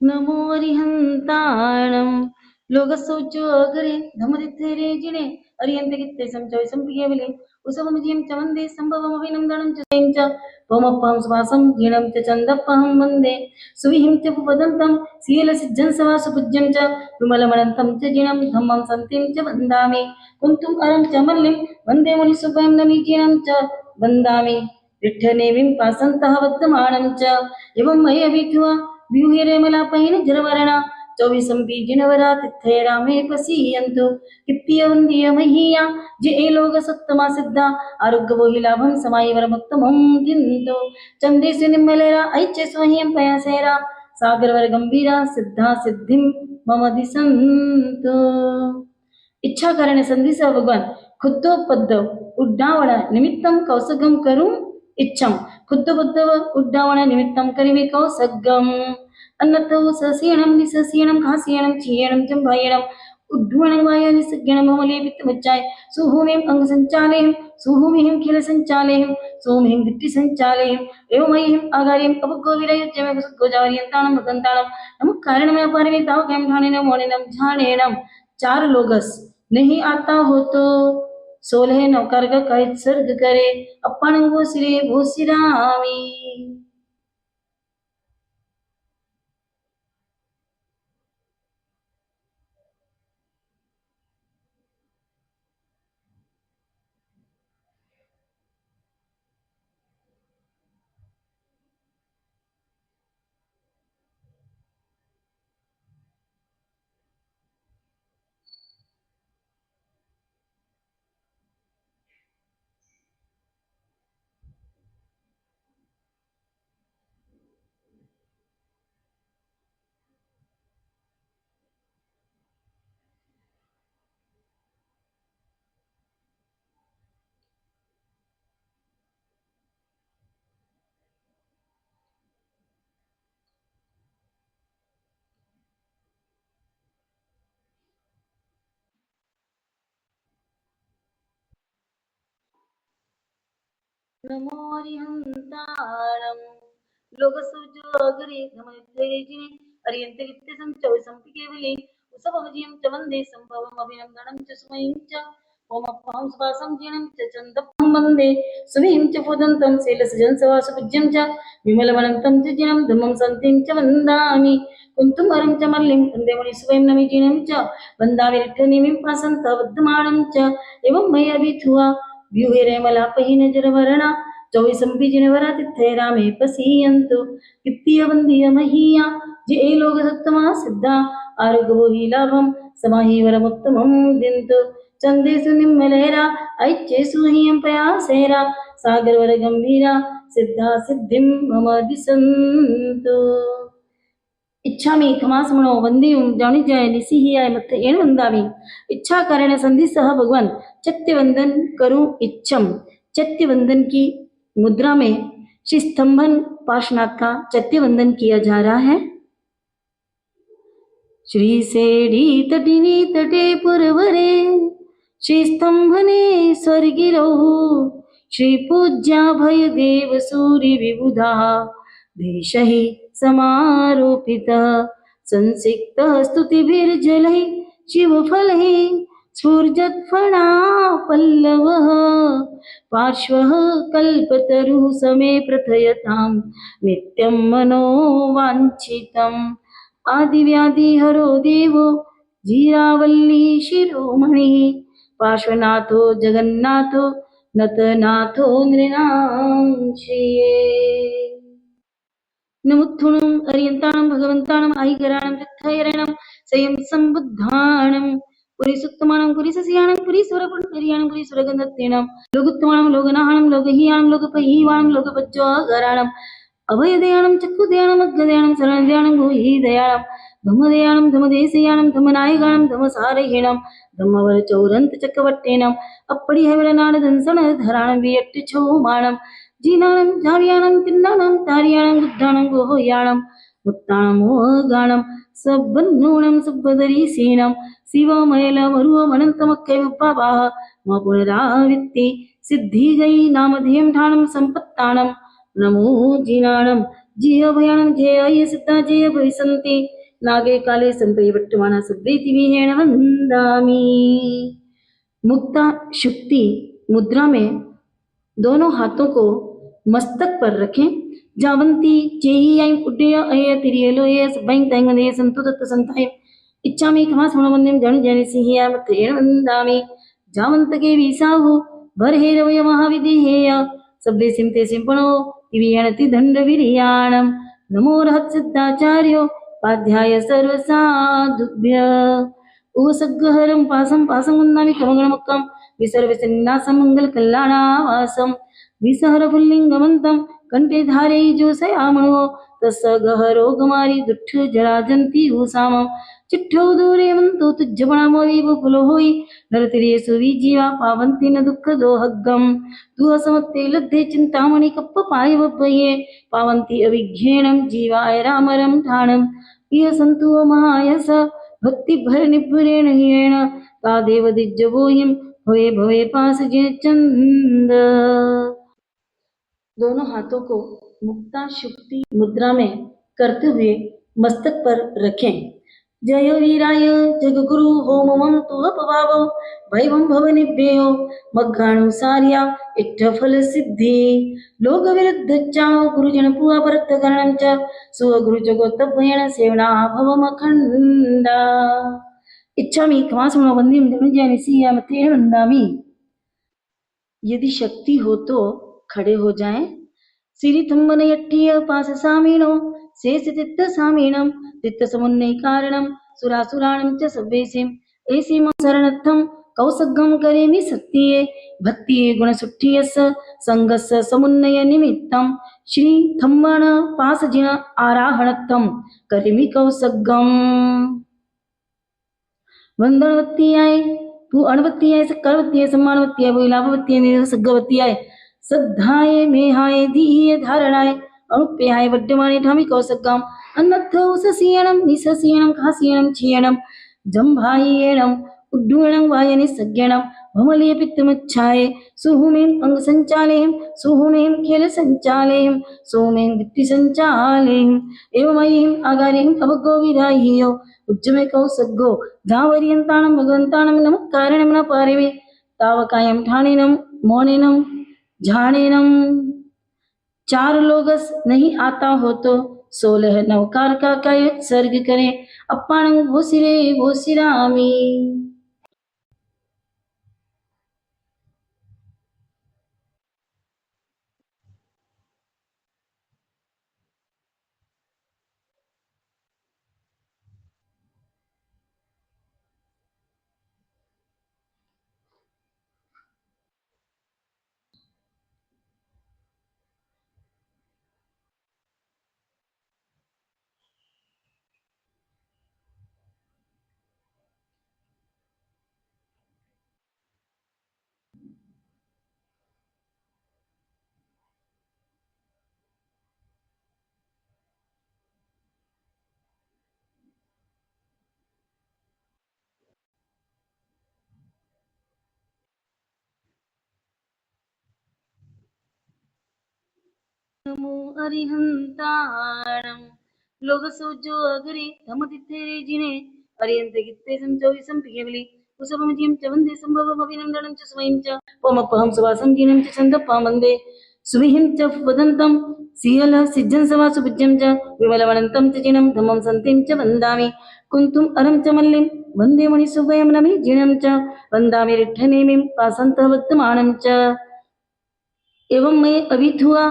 नमो अरिहंताणम लोगसौचो अगरे धमदित्तेरे जिणे अरिहंत गित्ते समचोय संपिगे विले उसवम जियम च वन्दे संभवम अभिनंदनं च सें च त्वमप्पं स्वासं जीणं च चन्दप्पहं वन्दे सुविहिं च पुपदन्तं शीलसिद्धं सवासुपूज्यं च विमलमनन्तं च जिणं धम्मं सन्तिं च वन्दामि कुन्तुम् अरं च मल्लिं वन्दे मुनिसुभं नमीजीनं च वन्दामि विठ्ठनेमिं पासन्तः वर्तमानं च एवं मयि अभिक्वा व्यूहे मला पैन जरवरणा 24 जिनवरा तिथे रामे पसीयंतु कित्तीय वंदीय महिया जे ए लोग सत्तमा सिद्धा आरोग्य वोहि लाभम समाई वर मुक्तमं तिंतो चंदेसु निम्मलेरा ऐचे स्वहियं पयासेरा सागर वर गंभीरा सिद्धा सिद्धिम मम दिसंतो। इच्छा कारण संधि से भगवान खुद्दो पद्द उड्डावण निमित्तम कौसगम करूं इच्छम खुद्दो पद्द उड्डावण निमित्तम करिमि कौसगम अन्नतो ससीयणम निससीयणम खासीयणम चीयणम जंभायणम उड्डवणं वायानि सज्ञणम मलेपितमच्चाय सुहुमिं अंग संचालेयं सुहुमिं खिल संचालेयं सोमिं दिट्टि संचालेयं एवमयं आगार्यं अपगोविरयुज्यमे गोजावर्यंताणं भगंताणं नमः कारणमय पारमे तावकं ठाणेनं मोणेनं झाणेनं। 4 लोगस नहीं आता हो तो 16 नौकार का कायद सर्ग करे अपन वो श्री भूसिरामी। नमो हरिहंताणं लोकसुजोगरे नमस्तेजिने हरियन्ते संचौसंपि केवले उसभवजियं च वन्दे सम्भवम् अभिनन्दनं च सुमयं च ओमप्पां सुवासं जीर्णं च चन्दपं वन्दे सुवीं च फुदन्तं शैलसजं सवासपूज्यं च विमलवनन्तं च जिनं धम्मं सन्तिं च वन्दामि कुन्तुमरं च मल्लिं वन्दे मुनिसुवयं नमिजिनं च वन्दामि विठ्ठलिनीं पासन्तबद्धमानं च एवं मय्यभिथुवा व्यूहिरे मलापहि नजरवरणा चौबीसंपि जिनवरा तिथे रामे पसीयन्तु कित्तीय वंदीय महीया जे लोग सत्तमा सिद्धा आरोग्य ही लाभम समाही वरमुत्तमं दिंतु चंदेसु निम्मलेरा ऐच्चेसु हियं पयासेरा सागर वर गंभीरा सिद्धा सिद्धिं मम दिसंतु इच्छामि खमासमणो वंदियुं जाणिजाय निसिहियाय मत्थ एण वंदामि इच्छा कारण संधि सह भगवान चत्यवंदन करूं इच्छम चत्यवंदन की मुद्रा में श्री स्तंभन पार्श्वनाथ का चत्यवंदन किया जा रहा है। श्री सेडी तटिनी तटे पुरवरे श्री स्तंभने स्वर्गिरो श्री पूज्या भय देव सूर्य विबुधा देश ही समारोपितः संसिक्तः स्तुतिभिर्जलैः शिवफलैः स्फुर्जत्फणा पल्लवः पार्श्वः कल्पतरुः समे प्रथयतां नित्यं मनोवाञ्छितम् आदिव्याधिहरो देवो जीरावल्ली शिरोमणिः पार्श्वनाथो जगन्नाथो नतनाथो नृणां श्रिये नमुत्थुणं अरियन्ताणं भगवन्ताणं आहिकराणं तथैरणं स्वयं सम्बुद्धाणं पुरीसुत्तमानं पुरीसस्याणं पुरीसुरपुण्डरीयाणं पुरीसुरगन्धत्तेणं लोकोत्तमानं लोकनाहणं लोकहीयाणं लोकपहीवाणं लोकपज्जोगराणं अभयदयाणं चक्षुदयाणं अग्गदयाणं शरणदयाणं भूयिदयाणं धम्मदयाणं धम्मदेशयाणं धम्मनायकाणं धम्मसारहीणं धम्मवरचौरन्तचक्रवर्तेणं अप्पडिहैवरनाडधंसणधराणं वियट्टछौमाणं जीनानं झार्याणं तिन्नानं तार्याणं बुद्धाणं गोहयाणं मुत्ताणं मोहगाणं सब्बन्नूणं सुब्बदरीसेणं शिवमयलमरुवमनन्तमक्कैवपावाह मा पुनरावित्ति सिद्धिगै नामधेयं ठाणं सम्पत्ताणं नमो जीनाणं जिहभयाणं जय सिद्धा जय भविसन्ति नागे काले संप्रयवट्टमाना सद्वैति विहेण वन्दामि। मुक्ता शुक्ति मुद्रा में दोनों हाथों को मस्तक पर रखें। जावंती चेही आइम उड्डय अय तिरियलो ये सबैं तैंगने संतु तत्व संताय इच्छामि खमास मनोवन्यम जन जनि सिहिया मत्तेण वन्दामि जावंत के विसाहु भरहेरवय महाविधिहेय सब्दे सिमते सिंपणो दिव्यणति दंड विरियाणं नमो रहत सिद्धाचार्यो पाध्याय सर्वसाधुभ्य उपसग्गहरं पासं पासं वन्दामि कमगणमक्कं विसर्वसन्नासं मङ्गलकल्याणावासं विसहरपुल्लिङ्गमन्तं कंठे धारे जोषयामणो तस्य गहरोगमारी दुष्ट जराजन्ति उसामं चिट्ठौ दूरे वन्तो तुज्जपणामो विभो फुलो होई नरतिरेषु विजीवा पावन्ति न दुःखदोहग्गं दुःसमत्ते लब्धे चिन्तामणि कप्पपायवभये पावन्ति अविघ्नेणं जीवाय रामरं ठाणं इह सन्तु महायस भक्तिभरनिर्भरेण हिरेण तादेव दिज्जवोहिं भवे भवे पास चंद। दोनों हाथों को मुक्ता शुक्ति मुद्रा में करते हुए मस्तक पर रखें। जय वीराय जगगुरु होमं तु अपवावो भैवं भवनिभ्यो मग्गाणुसार्या इष्टफल सिद्धि लोक विरुद्ध चाओ गुरुजन पुआ परत करणं च सुगुरु जगोत्तभयण सेवना भवमखंडा इच्छामि खमासमणो वंदिं धनुजय सिया मत्तेण वन्दामि। यदि शक्ति हो तो खड़े हो जाएं। सिरि थम्बनयट्ठिय पास सामीणो शेष चित्त सामीणं चित्त समुन्नय कारणं सुरासुराणं च सव्वेसिं ऐसीम शरणत्थं कौसग्गं करेमि सत्ये भक्तिये गुणसुट्ठियस संगस समुन्नय निमित्तं श्री थम्बन पासजिन आराहणत्थं करेमि कौसग्गं वंदनवती आय तू अणवती आय सकलवती आय सम्मानवती आय लाभवती आय सग्गवती आय सद्धाय मेहाय धीय धारणाय अनुप्याय वड्डमाने ठामि कौसग्गाम अन्नत्थौ ससीयणं निससीयणं खासीयणं छीयणं जम्भायेणं उड्डूयणं वायनि सज्ञणं भमलीय पित्तमच्छाये सुहुमें अंग संचालेयम सुहुमें खेल संचालेयम सोमें दीप्ति संचालेयम एवमयीं आगारें अवगो विराहियो उज्जमे कौसद्गो धावरियंताणं भगवंताणं नमः कारणं न पारिवे तावकायं ठाणेनं मौनेनं झाणेनं चार लोगस नहीं आता हो तो 16 नवकार का काय उत्सर्ग करें अपाणं भोसिरे भोसिरामी। नमो अरिहंताणं लोग सोजो अगरे धमतिथे जिने अरियंते गित्ते संचोवि संपिकेवली कुसभमजियं च वन्दे सम्भवमभिनन्दनं च स्वयं च पमपहं सुवासं जीनं च छन्दप्पा वन्दे सुविहिं च वदन्तं सियल सिज्जं सवा सुभुज्यं च विमलवनन्तं च जिनं धम्मं सन्तिं च वन्दामि कुन्तुम् अरं च मल्लिं वन्दे मणिसुभयं नमि जिनं च वन्दामि रिट्ठनेमिं पासन्तः वर्तमानं च एवं मैं अभिथुआ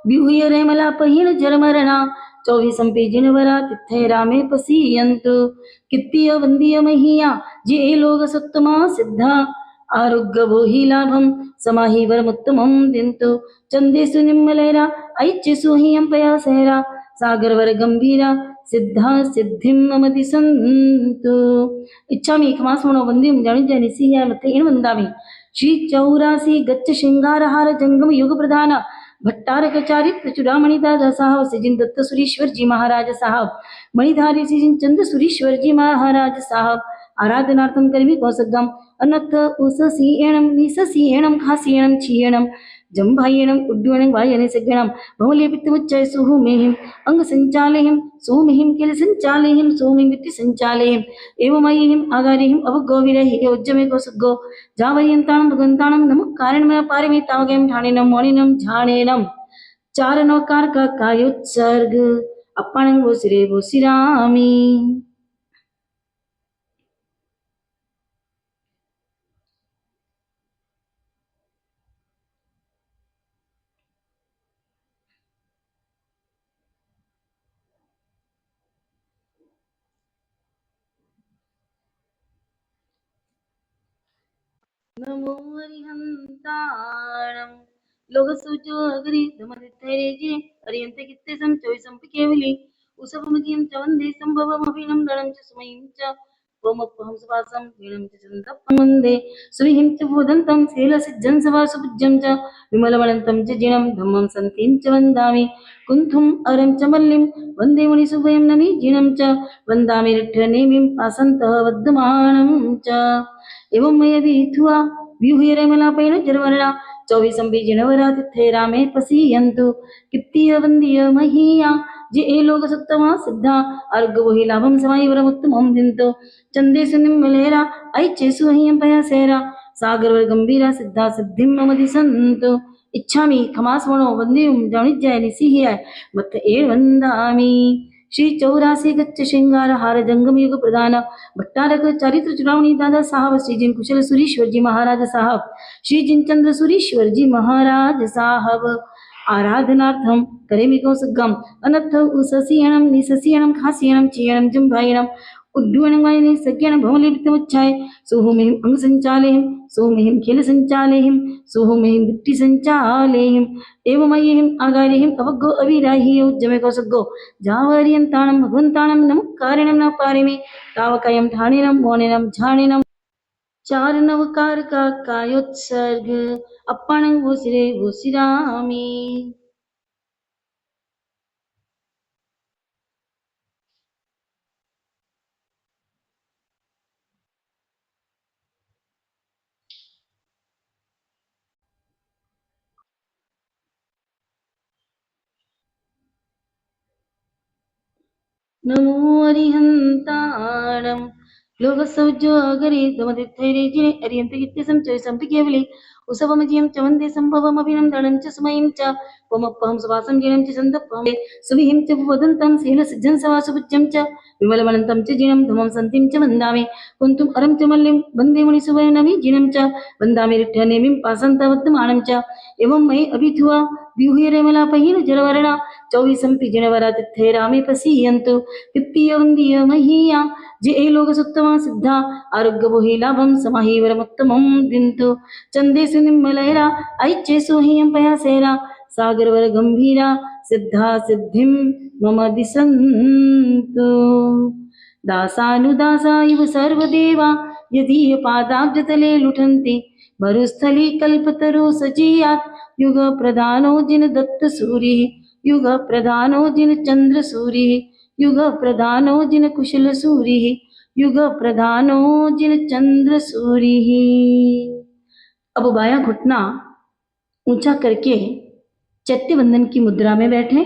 विहुय रेमला पहिन जरमरणा 24 जिनवरा तिथे रामे पसीयंतु कित्तीय वंदीय महिया जे लोग सत्तमा सिद्धा आरोग्य भोहि लाभम समाहि वरमुत्तमं दिंतु चंदेसु निम्मलेरा ऐच्यसु हियं पयासेरा सागर वर गंभीरा सिद्धा सिद्धिं ममति संतु इच्छा मी एकमास म्हणो वंदिम जाणी जानी सिया मते इन वंदामी श्री 84 गच्छ श्रृंगारहार जंगम युग प्रधान भट्टारक चारित्र चूड़ामणि दादा साहब सिजिन दत्त सुरीश्वर जी महाराज साहब मणिधारी सिजिन चंद्र सुरीश्वर जी महाराज साहब आराधनार्थम कर्मी कौसगम अनथ उससीयणम निससीयणम खासीयणम छीयणम जम्भायणम उड्डयणम वायने सगणम बहुलेपितमुच्चय सुहुमेहिम अंग संचालेहिम सोमेहिम किल संचालेहिम सोमिं वित्ति संचालेहिम एवमयीहिम आगारेहिम अवगोविरहि योज्जमे कौसगो जावयंताणं भगवंताणं नमः कारणमय पारिमे तावगेम ठाणेनं मौनिनं झाणेनं चार नौकार का कायोत्सर्ग अपाणं भोसिरे भोसिरामी। नमो हरिहंताणं लोग सोचो अगरी धमतिथैरेजिने अरियंते कित्ते संचोय संपिकेवली उसभमजियं च वन्दे सम्भवमभिनन्दनं च सुमयीं च त्वमप्पहं सुवासं वीणं च चन्दप्पं वन्दे सुविहिं च बोधन्तं शीलसिज्जं सवासुपूज्यं च विमलवनन्तं च जिनं धम्मं सन्तिं च वन्दामि कुन्थुम् अरं च मल्लिं वन्दे मुनिसुभयं नमि जिनं च वन्दामि रिट्ठनेमिं पासन्तः वर्धमानं च एवं मैं अभिथुआ व्यूह्य रेमला पैन जरवरणा 24 जिनवरा तिथे रामे पसीयंतु कित्तीय वंदीय महिया जे ए लोग सत्तमा सिद्धा अर्घ वही लाभम समाई वरमुत्तमं दिंतो चंदेसु निम्मलेरा ऐचेसु हियं पयासेरा सागर वर गंभीरा सिद्धा सिद्धिं ममदि संतो इच्छामि खमास मनो वंदियुं जाणिज्याय निसिहियाय मत ए वंदामि श्री 84 गच्छ श्रृंगार हार जंगम युग प्रधान भट्टारक चारित्र चुरावणी दादा साहब श्री जिन कुशल सुरीश्वर जी महाराज साहब श्री जिन चंद्र सुरीश्वर जी महाराज साहब आराधनार्थम करेमि कौसगम अनथ उससीयणम निससीयणम खासीयणम चीयणम जम्भायणम उड्डूयणमायने सज्ञान भवलिप्तमुच्छाय सुहुमेहिम अंग संचालेहिम सोमेहिम खेल संचालेहिम सुहुमेहिम दीप्ति संचालेहिम एवमयीहिम आगारेहिम अवगो अविराहि उज्जमे कौसगो जावर्यंताणं भगवंताणं नमः कारणं न पारिमे तावकायं ठाणेनं मौनेनं झाणेनं चार नवकार का कायोत्सर्ग अप्पाणं भोसिरे भोसिरामी। नमो अरिहन्ताणं लोकसौजोगरे दमदिथैरेजिने अरियन्तगित्यसं च सम्पिकेवले उसवमजियं च वन्दे सम्भवमभिनन्दनं च सुमयं च त्वमप्पहं सुवासं जिनं च सन्दप्पं सुविहिं च वदन्तं शीलसिद्धं सवासुपूज्यं च विमलमनन्तं च जिनं धमं सन्तिं च वन्दामि कुन्तुम् अरं च मल्लिं वन्दे मुनिसुवयनमि जिनं च वन्दामि रिट्ठनेमिं पासन्तवर्तमानं च एवं मयि अभिधुवा व्यूह्यरमलापहीन जलवर्णा चौबीसंपि जिनवरा तिथे रामे पसीयन्तु पिप्पिय वन्दीय महीया जे ए लोक सुत्तमा सिद्धा आरोग्य बोहि लाभम समाहि वरमुत्तमं दिन्तु चंदेसु निम्मलैरा ऐच्चेसु हियं पयासेरा सागर वर गंभीरा सिद्धा सिद्धिं मम दिसन्तु दासानुदासा इव सर्वदेवा यदीय पादाब्जतले लुठन्ति मरुस्थली कल्पतरु सजीयात् युग प्रधानो जिन दत्त सूरि युग प्रधानो जिन चंद्र सूरि युग प्रधानो जिन कुशल सूरि युग प्रधानो जिन चंद्र सूरि। अब बायां घुटना ऊंचा करके चैत्यवंदन की मुद्रा में बैठे।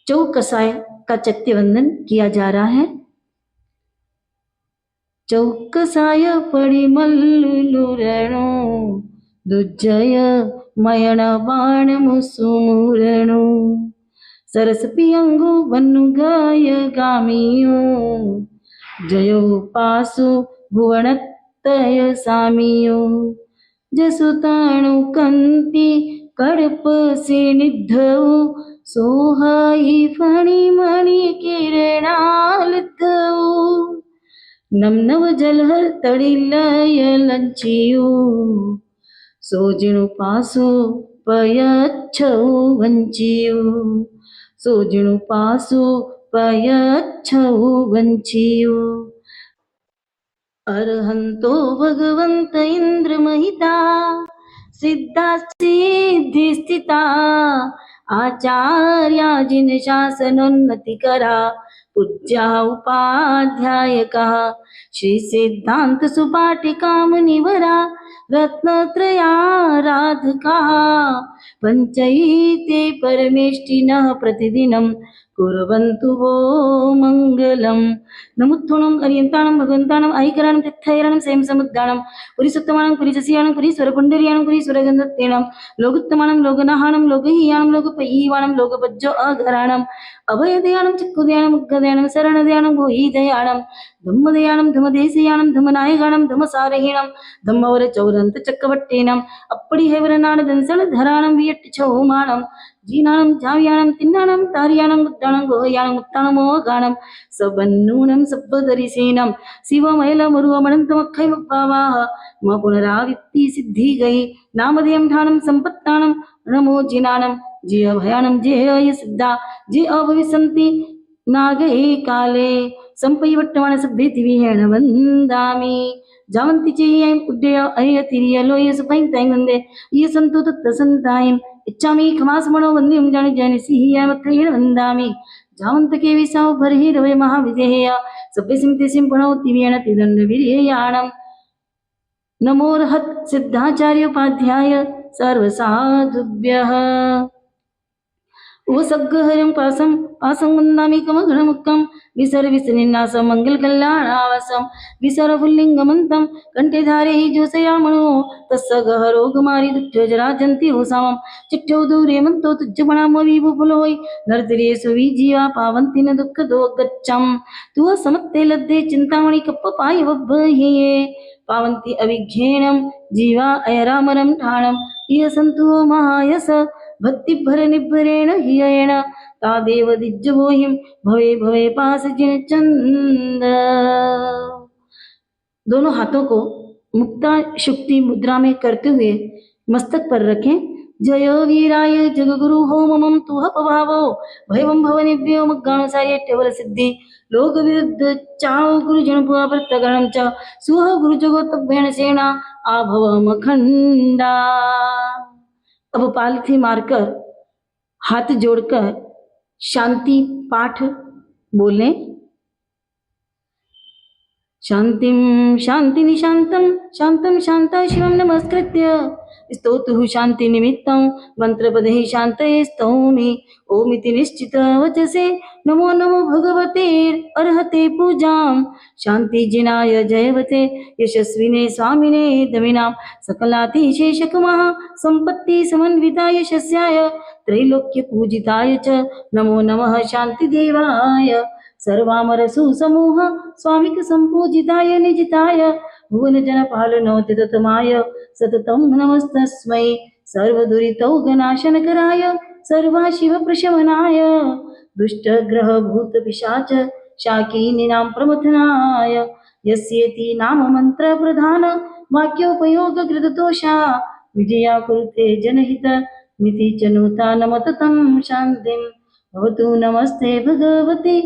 चौकसाय का चैत्यवंदन किया जा रहा है। चौकसाय पड़ी मल्लुरणो दुर्जय मयण बाण मुसुमुरणो सरस पियंगु बनु गाय गामियो जयो पासु भुवनतय सामियो जसुताणु कंति कड़प से निधौ सोहाई फणी मणि किरणालिधौ नम नव जलहर तड़िलय लज्जियो सोजिणु पासो पयच्छौ वंचियो सोजिणु पासो पयच्छौ वंचियो अरहंतो भगवंत इंद्र महिता सिद्धा सिद्धि स्थिता आचार्या जिन शासनोन्नति करा पूज्या उपाध्यायका श्री सिद्धांत सुपाठिका मुनिवरा रत्नत्रयाराधका पंचैते परमेष्टिनः प्रतिदिनं कुर्वन्तु वो मंगलम। नमुत्थुणं अरियन्ताणं भगवन्ताणं ऐकराणं तिथैराणं स्वयं समुद्दाणं पुरीसुत्तमाणं पुरीजसीयाणं पुरीश्वरपुण्डरीयाणं पुरीश्वरगन्धत्तेणं लोकोत्तमाणं लोकनाहाणं लोकहीयाणं लोकपयीवाणं लोकपज्जो अघराणं अभयदयाणं चिक्कुदयाणं उग्गदयाणं शरणदयाणं भोईदयाणं धम्मदयाणं धमदेशयाणं धमनायगाणं धमसारहीणं धम्मवर चौरंत चक्रवट्टेणं अप्पड़ी हेवरनाड दंसण धराणं वियट्ट छौमाणं जीनाणं जाव्याणं तिन्नाणं तार्याणं गुद्दाणं गोहयाणं मुत्ताणं मोहगाणं सबन्नूनं सब्बदरिसेनं शिवमैलमुरुवमणन्तमखैवपावाह म पुनरावित्ति सिद्धिगै नामधेयं ठाणं सम्पत्ताणं नमो जिनाणं जे अभयाणं जे अयसिद्धा जे अभविसन्ति नागये काले संपयिवट्टमाण सभ्येतिविहेण वन्दामि जावन्ति चेयं उड्डय अयतिरियलोय सुपैं तैं वन्दे ये सन्तु तत्तसन्तायं इच्छामि खमासमणो वन्द्यं जानिसिंहमत्रेण वन्दामि जावन्तके विसाव भर्हिरवै महाविदेहेय सभ्यसिंहतिसिं प्रणोतिवेण तिदण्डविर्ययाणं नमोर्हत् सिद्धाचार्योपाध्याय सर्वसाधुभ्यः उपसर्गहरिं पासं पासं वन्दामि कमगणमुक्तं विसर विसनिन्नासं मङ्गलकल्याणावसं विसर पुल्लिङ्गमन्तं कण्ठे जोषयामणो तस्य गहरोगमारि दुःखजराजन्ति होसामं चिट्ठौ दूरे मन्तो तुज्जपणामो विभुफुलोय नर्तरेषु विजीवा पावन्ति न दुःखदो गच्छं तु समत्ते लद्दे चिन्तामणि कप्पपाय वब्बहिये पावन्ति अविघ्नेनं जीवा अयरामरं ठाणं इह सन्तु महायस भक्तिभर निभरेण हियेण तादेव दिज्जवोहिं भवे भवे पास जिन चंद। दोनों हाथों को मुक्ता शुक्ति मुद्रा में करते हुए मस्तक पर रखें। जय वीराय जगगुरु हो मम तुह पभावो भयवं भवनिभ्यो मुग्गाणुसार्यट्यवर सिद्धि लोक विरुद्ध चाओ गुरुजन पुआवर्तगणं च सुह गुरुजगोतभ्येन सेना आभवम खंडा। अब पालथी मारकर हाथ जोड़कर शांति पाठ बोलें। शांतिं शांति निशांतं शांतं शांता शिवं नमस्कृत्य स्तोतुः शान्तिनिमित्तं मन्त्रपदैः शान्तये स्तौमि ओमिति निश्चितवचसे नमो नमो भगवते अर्हते पूजां शान्तिजिनाय जयवते यशस्विने स्वामिने दमिनां सकलातिशेषकमः सम्पत्ति समन्विताय यशस्याय त्रैलोक्यपूजिताय च नमो नमः शान्तिदेवाय सर्वामरसु समूह स्वामिक संपूजिताय निजिताय भुवनजनपालनोदिततमाय सततं नमस्तस्मै सर्वदुरितौघनाशनकराय सर्वाशिवप्रशमनाय दुष्टग्रहभूतपिशाच शाकीनीनां प्रमथनाय यस्येति नाममन्त्रप्रधान वाक्योपयोगकृततोषा विजया कुरुते जनहित मिति च नूतनमततं शान्तिं भवतु नमस्ते भगवते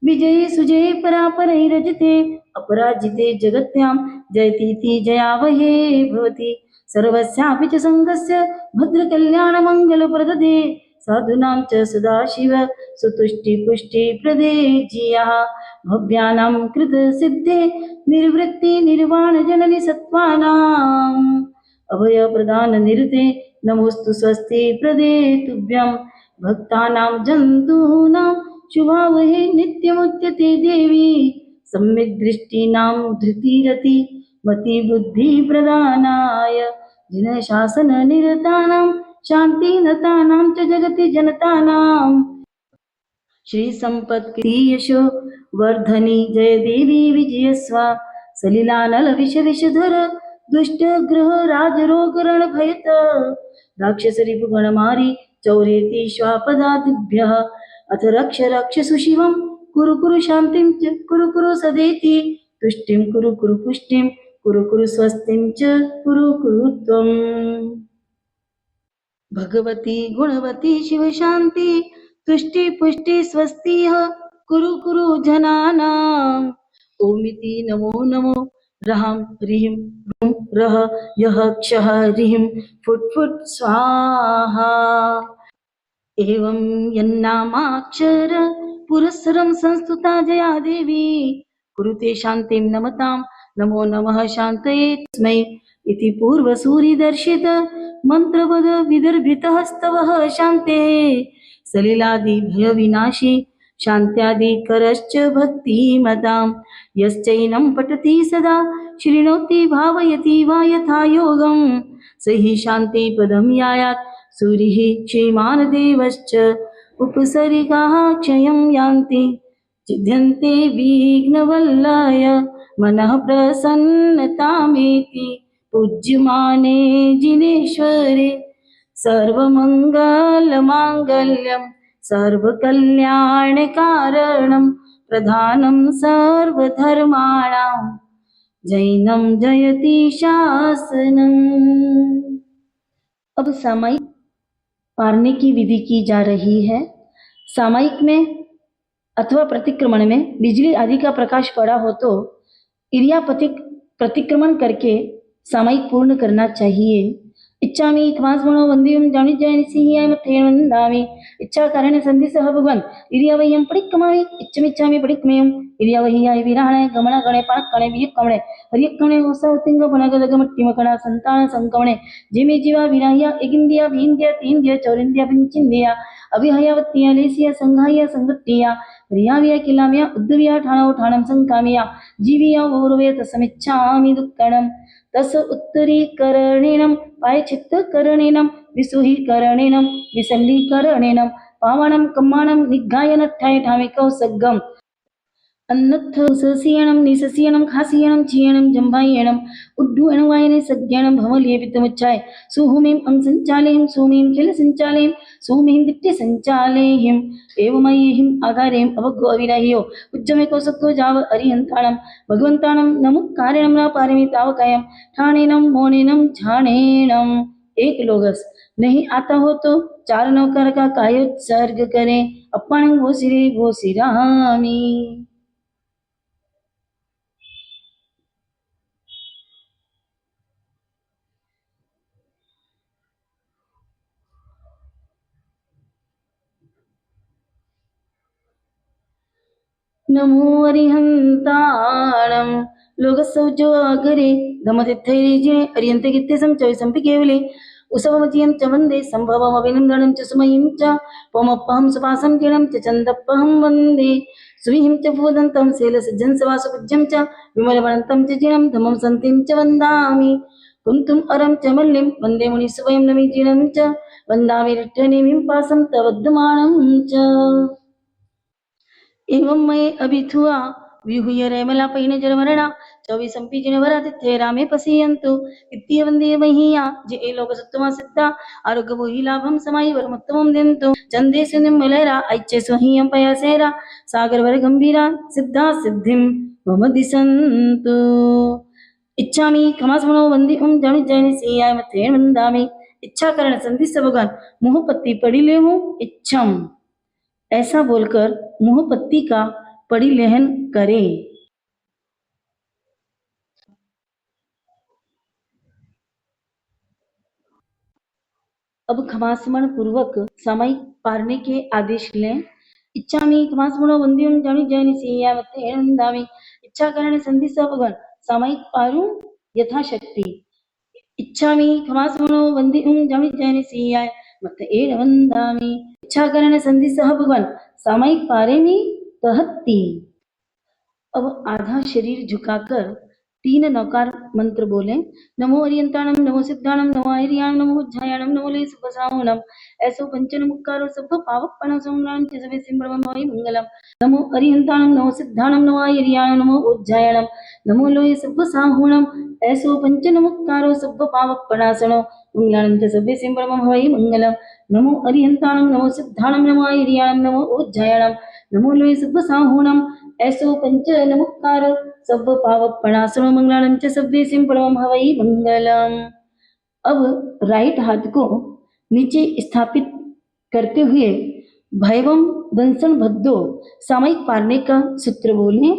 विजये सुजये परापरैरजते अपराजिते जगत्यां जयतीति जयावहे भवति सर्वस्यापि च सङ्गस्य भद्रकल्याणमङ्गलप्रददे साधूनां च सदाशिव सुतुष्टिपुष्टिप्रदे जियाः भव्यानां कृतसिद्धे निर्वृत्ति निर्वाणजननि सत्त्वानाम् अभयप्रदाननिरते नमोऽस्तु स्वस्ति प्रदे तुभ्यं भक्तानां जन्तूनां शुभावहे नित्यमुच्यते देवी सम्यक् दृष्टीनां धृतिरति मतिबुद्धिप्रदानाय जिनशासननिरतानां शान्तिनतानां च जगति जनतानां श्रीसम्पत्कृतियशो वर्धनी जय देवी विजयस्व सलिलानलविषविषधर दुष्टग्रह राजरोगरणभयत राक्षसरिपुगणमारी चौरेति श्वापदादिभ्यः अथ रक्ष रक्ष सुशिवं कुरु कुरु शान्तिं च कुरु कुरु सदेति तुष्टिं कुरु कुरु पुष्टिं कुरु कुरु स्वस्तिं च कुरु कुरु त्वम् भगवती गुणवती शिवशान्ति तुष्टि पुष्टि स्वस्तिः कुरु कुरु जनानाम् ओमिति नमो नमो रहं ह्रीं रुं रः यः क्षः ह्रीं फुट् फुट् स्वाहा एवं यन्नामाक्षर पुरस्सरं संस्तुता जया देवी कुरुते शान्तिं नमतां नमो नमः शान्तये तस्मै इति पूर्वसूरिदर्शित मन्त्रपद विदर्भितः स्तवः शान्ते सलिलादिभयविनाशी शान्त्यादिकरश्च भक्तिमतां यश्चैनं पठति सदा शृणोति भावयति वा यथा योगं स हि शान्तिपदं यायात् सूरिः श्रीमान् देवश्च उपसर्गाः क्षयं यान्ति चिद्यन्ते विघ्नवल्लाय मनः प्रसन्नतामेति पूज्यमाने जिनेश्वरे सर्वमङ्गलमाङ्गल्यं सर्वकल्याणकारणं प्रधानं सर्वधर्माणां जैनं जयति शासनम्। अब सामायिक पारने की विधि की जा रही है। सामायिक में अथवा प्रतिक्रमण में बिजली आदि का प्रकाश पड़ा हो तो इरियापतिक प्रतिक्रमण करके सामायिक पूर्ण करना चाहिए। इच्छामि खमास्मनो वंद्यं जानिज्यानि सिंहाय मथेन वन्दामि इच्छा कारण संधि सह भगवान इरियावयं परिक्रमामि इच्छमिच्छामि परिक्रमेयं इरियावहियाय विराहणाय गमना गणे पाणकणे वियक्कमणे हरियक्कणे होसवतिंग बनगदगमट्टिमकणा संतान संकमणे जिमे जीवा विराह्या एगिंदिया भींदिया तींदिया चौरिंदिया पिंचिंदिया अविहयावत्तिया लेसिया संघाया संगट्टिया रियाविया किलामिया उद्धविया ठाणो ठाणं संकामिया जीविया गौरवे तसमिच्छामि दुक्कणं तस उत्तरीकरणेन पायचित्तकरणेन विसुहीकरणेन विसल्लीकरणेन पावनं कम्मानं निग्गायनट्ठाय ठामिकौ सग्गम् अन्नत्थ ससीयनं निससीयनं खासीयनं चीयनं जम्भायनं उड्डूयनं वायने सज्ञानं भवलेपितमुच्चाय सुहुमीं अंसञ्चालेयं सुमीं खिलसञ्चालेयं सुमीं दिट्टिसञ्चालेयं एवमयीं आगारें अवगो अविराह्यो उज्जमे कौसक्को जाव अरिहन्ताणं भगवन्ताणं नमुत्कारेणं न पारमितावकायं ठाणेनं मोनेनं झाणेनं। एक लोगस नहीं आता हो तो 4 नौकर का कायोत्सर्ग करें अप्पाणं वो सिरामी। नमो अरिहंताणं लोगसौ जो आगरे धमतित्थैरीजिने अर्यन्ते गित्तेसं च विसम्पि केवले उसवमजियं च वन्दे सम्भवमभिनन्दनं च सुमयीं च पमपहं सुवासं किरणं च चन्दपहं वन्दे सुविहिं च भूदन्तं शैलसज्जनसवासुपूज्यं च विमलवनन्तं च जिनं धमं सन्तिं च वन्दामि कुन्तुम् अरं च मल्लिं वन्दे मुनिस्वयं नमीजिनं च वन्दामि रिट्ठनेमिं पासं तवद्धमानं च एवं मये अभिथुआ विहुय रेमलापैन जलमरणा चौबीसंपी जिनवरातिथ्ये रामे पसीयन्तु इत्य वन्दे मह्या जे ए लोकसत्त्वमा सिद्धा आरोग्य बोहि लाभं समायि वरमुत्तमं दिन्तु चन्देषु निम्मलैरा ऐच्छेषु ह्यं पयासेरा सागरवर गंभीरा सिद्धा सिद्धिं मम दिशन्तु इच्छामि खमासमनो वन्दे जाणु जैन सियाय मथेन वन्दामि इच्छा करण संधि भगवान मुह पत्ती पड़ी ले हूँ इच्छम ऐसा बोलकर मुहपत्ती का परिलेहन करें। अब खमासमन पूर्वक सामयिक पारने के आदेश लें। इच्छामि खमासमनो वंद्यं जानि जैन सिया मते वंदामि इच्छा करने संधि भगवान सामयिक पारू यथाशक्ति इच्छामि खमासमनो वंद्यं जानि जैन सिया मते वंदामि इच्छा करने संधि भगवान सामयिक पारे में तहत्ती। अब आधा शरीर झुकाकर 3 नौकार मंत्र बोले। नमो अरियंताणम नमो सिद्धाणम नमो आहिर्याणम नमो उज्जायाणम नमो ले सुपसाहुणम ऐसो पंचन मुक्कारो सब पावक पणो संग्राम चिसवे सिमरम भवि मंगलम नमो अरियंताणम नमो सिद्धाणम नमो आहिर्याणम नमो उज्जायाणम नमो लोये सुपसाहुणम ऐसो पंचन मुक्कारो सब पावक पणासनो मंगलाणम चिसवे सिमरम भवि मंगलम नमो अरियंताणम नमो सिद्धाणम नमो आहिर्याणम नमो उज्जायाणम नमो लोये सुपसाहुणम ऐसो पंच नमस्कार सब पावक पणासनो मंगलाणम च सव्य सिंपणम हवई मंगलम। अब राइट हाथ को नीचे स्थापित करते हुए भैवम दंसन भद्दो सामयिक पारने का सूत्र बोले।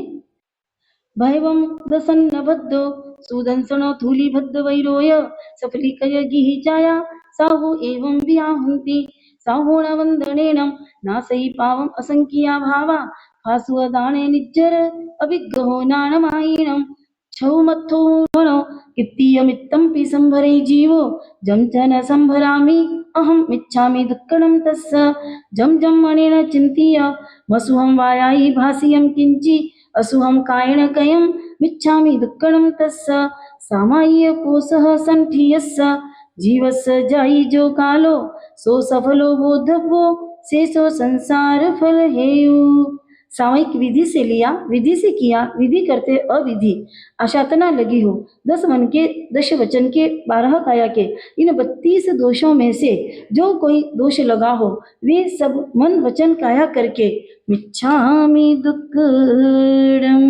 भैवम दसन भद्दो सुदंसनो थूली भद्द वैरोय सफली कय गिहि जाया साहु एवं व्याहंति साहोण वंदनेन नासई पावम असंख्या भावा फासुदाने निज्जर अभिग्रहो नाणमायिणं छौमथो मनो कित्तियमित्तं पि संभरे जीवो जं च न संभरामि अहं मिच्छामि दुःखनं तस्य जं जं अनेन चिन्त्य मसुहं वायायि भासियं किञ्चि असुहं कायेन कयं मिच्छामि दुःखनं तस्य सामाय्य कोशः सन्ठियस्य जीवस्य जायि जो कालो सो सफलो बोधव्यो शेषो संसार फल हेयु। सामयिक विधि से लिया विधि से किया विधि करते अविधि आशातना लगी हो 10 मन के 10 वचन के 12 काया के इन 32 दोषों में से जो कोई दोष लगा हो वे सब मन वचन काया करके मिच्छामि दुक्कडम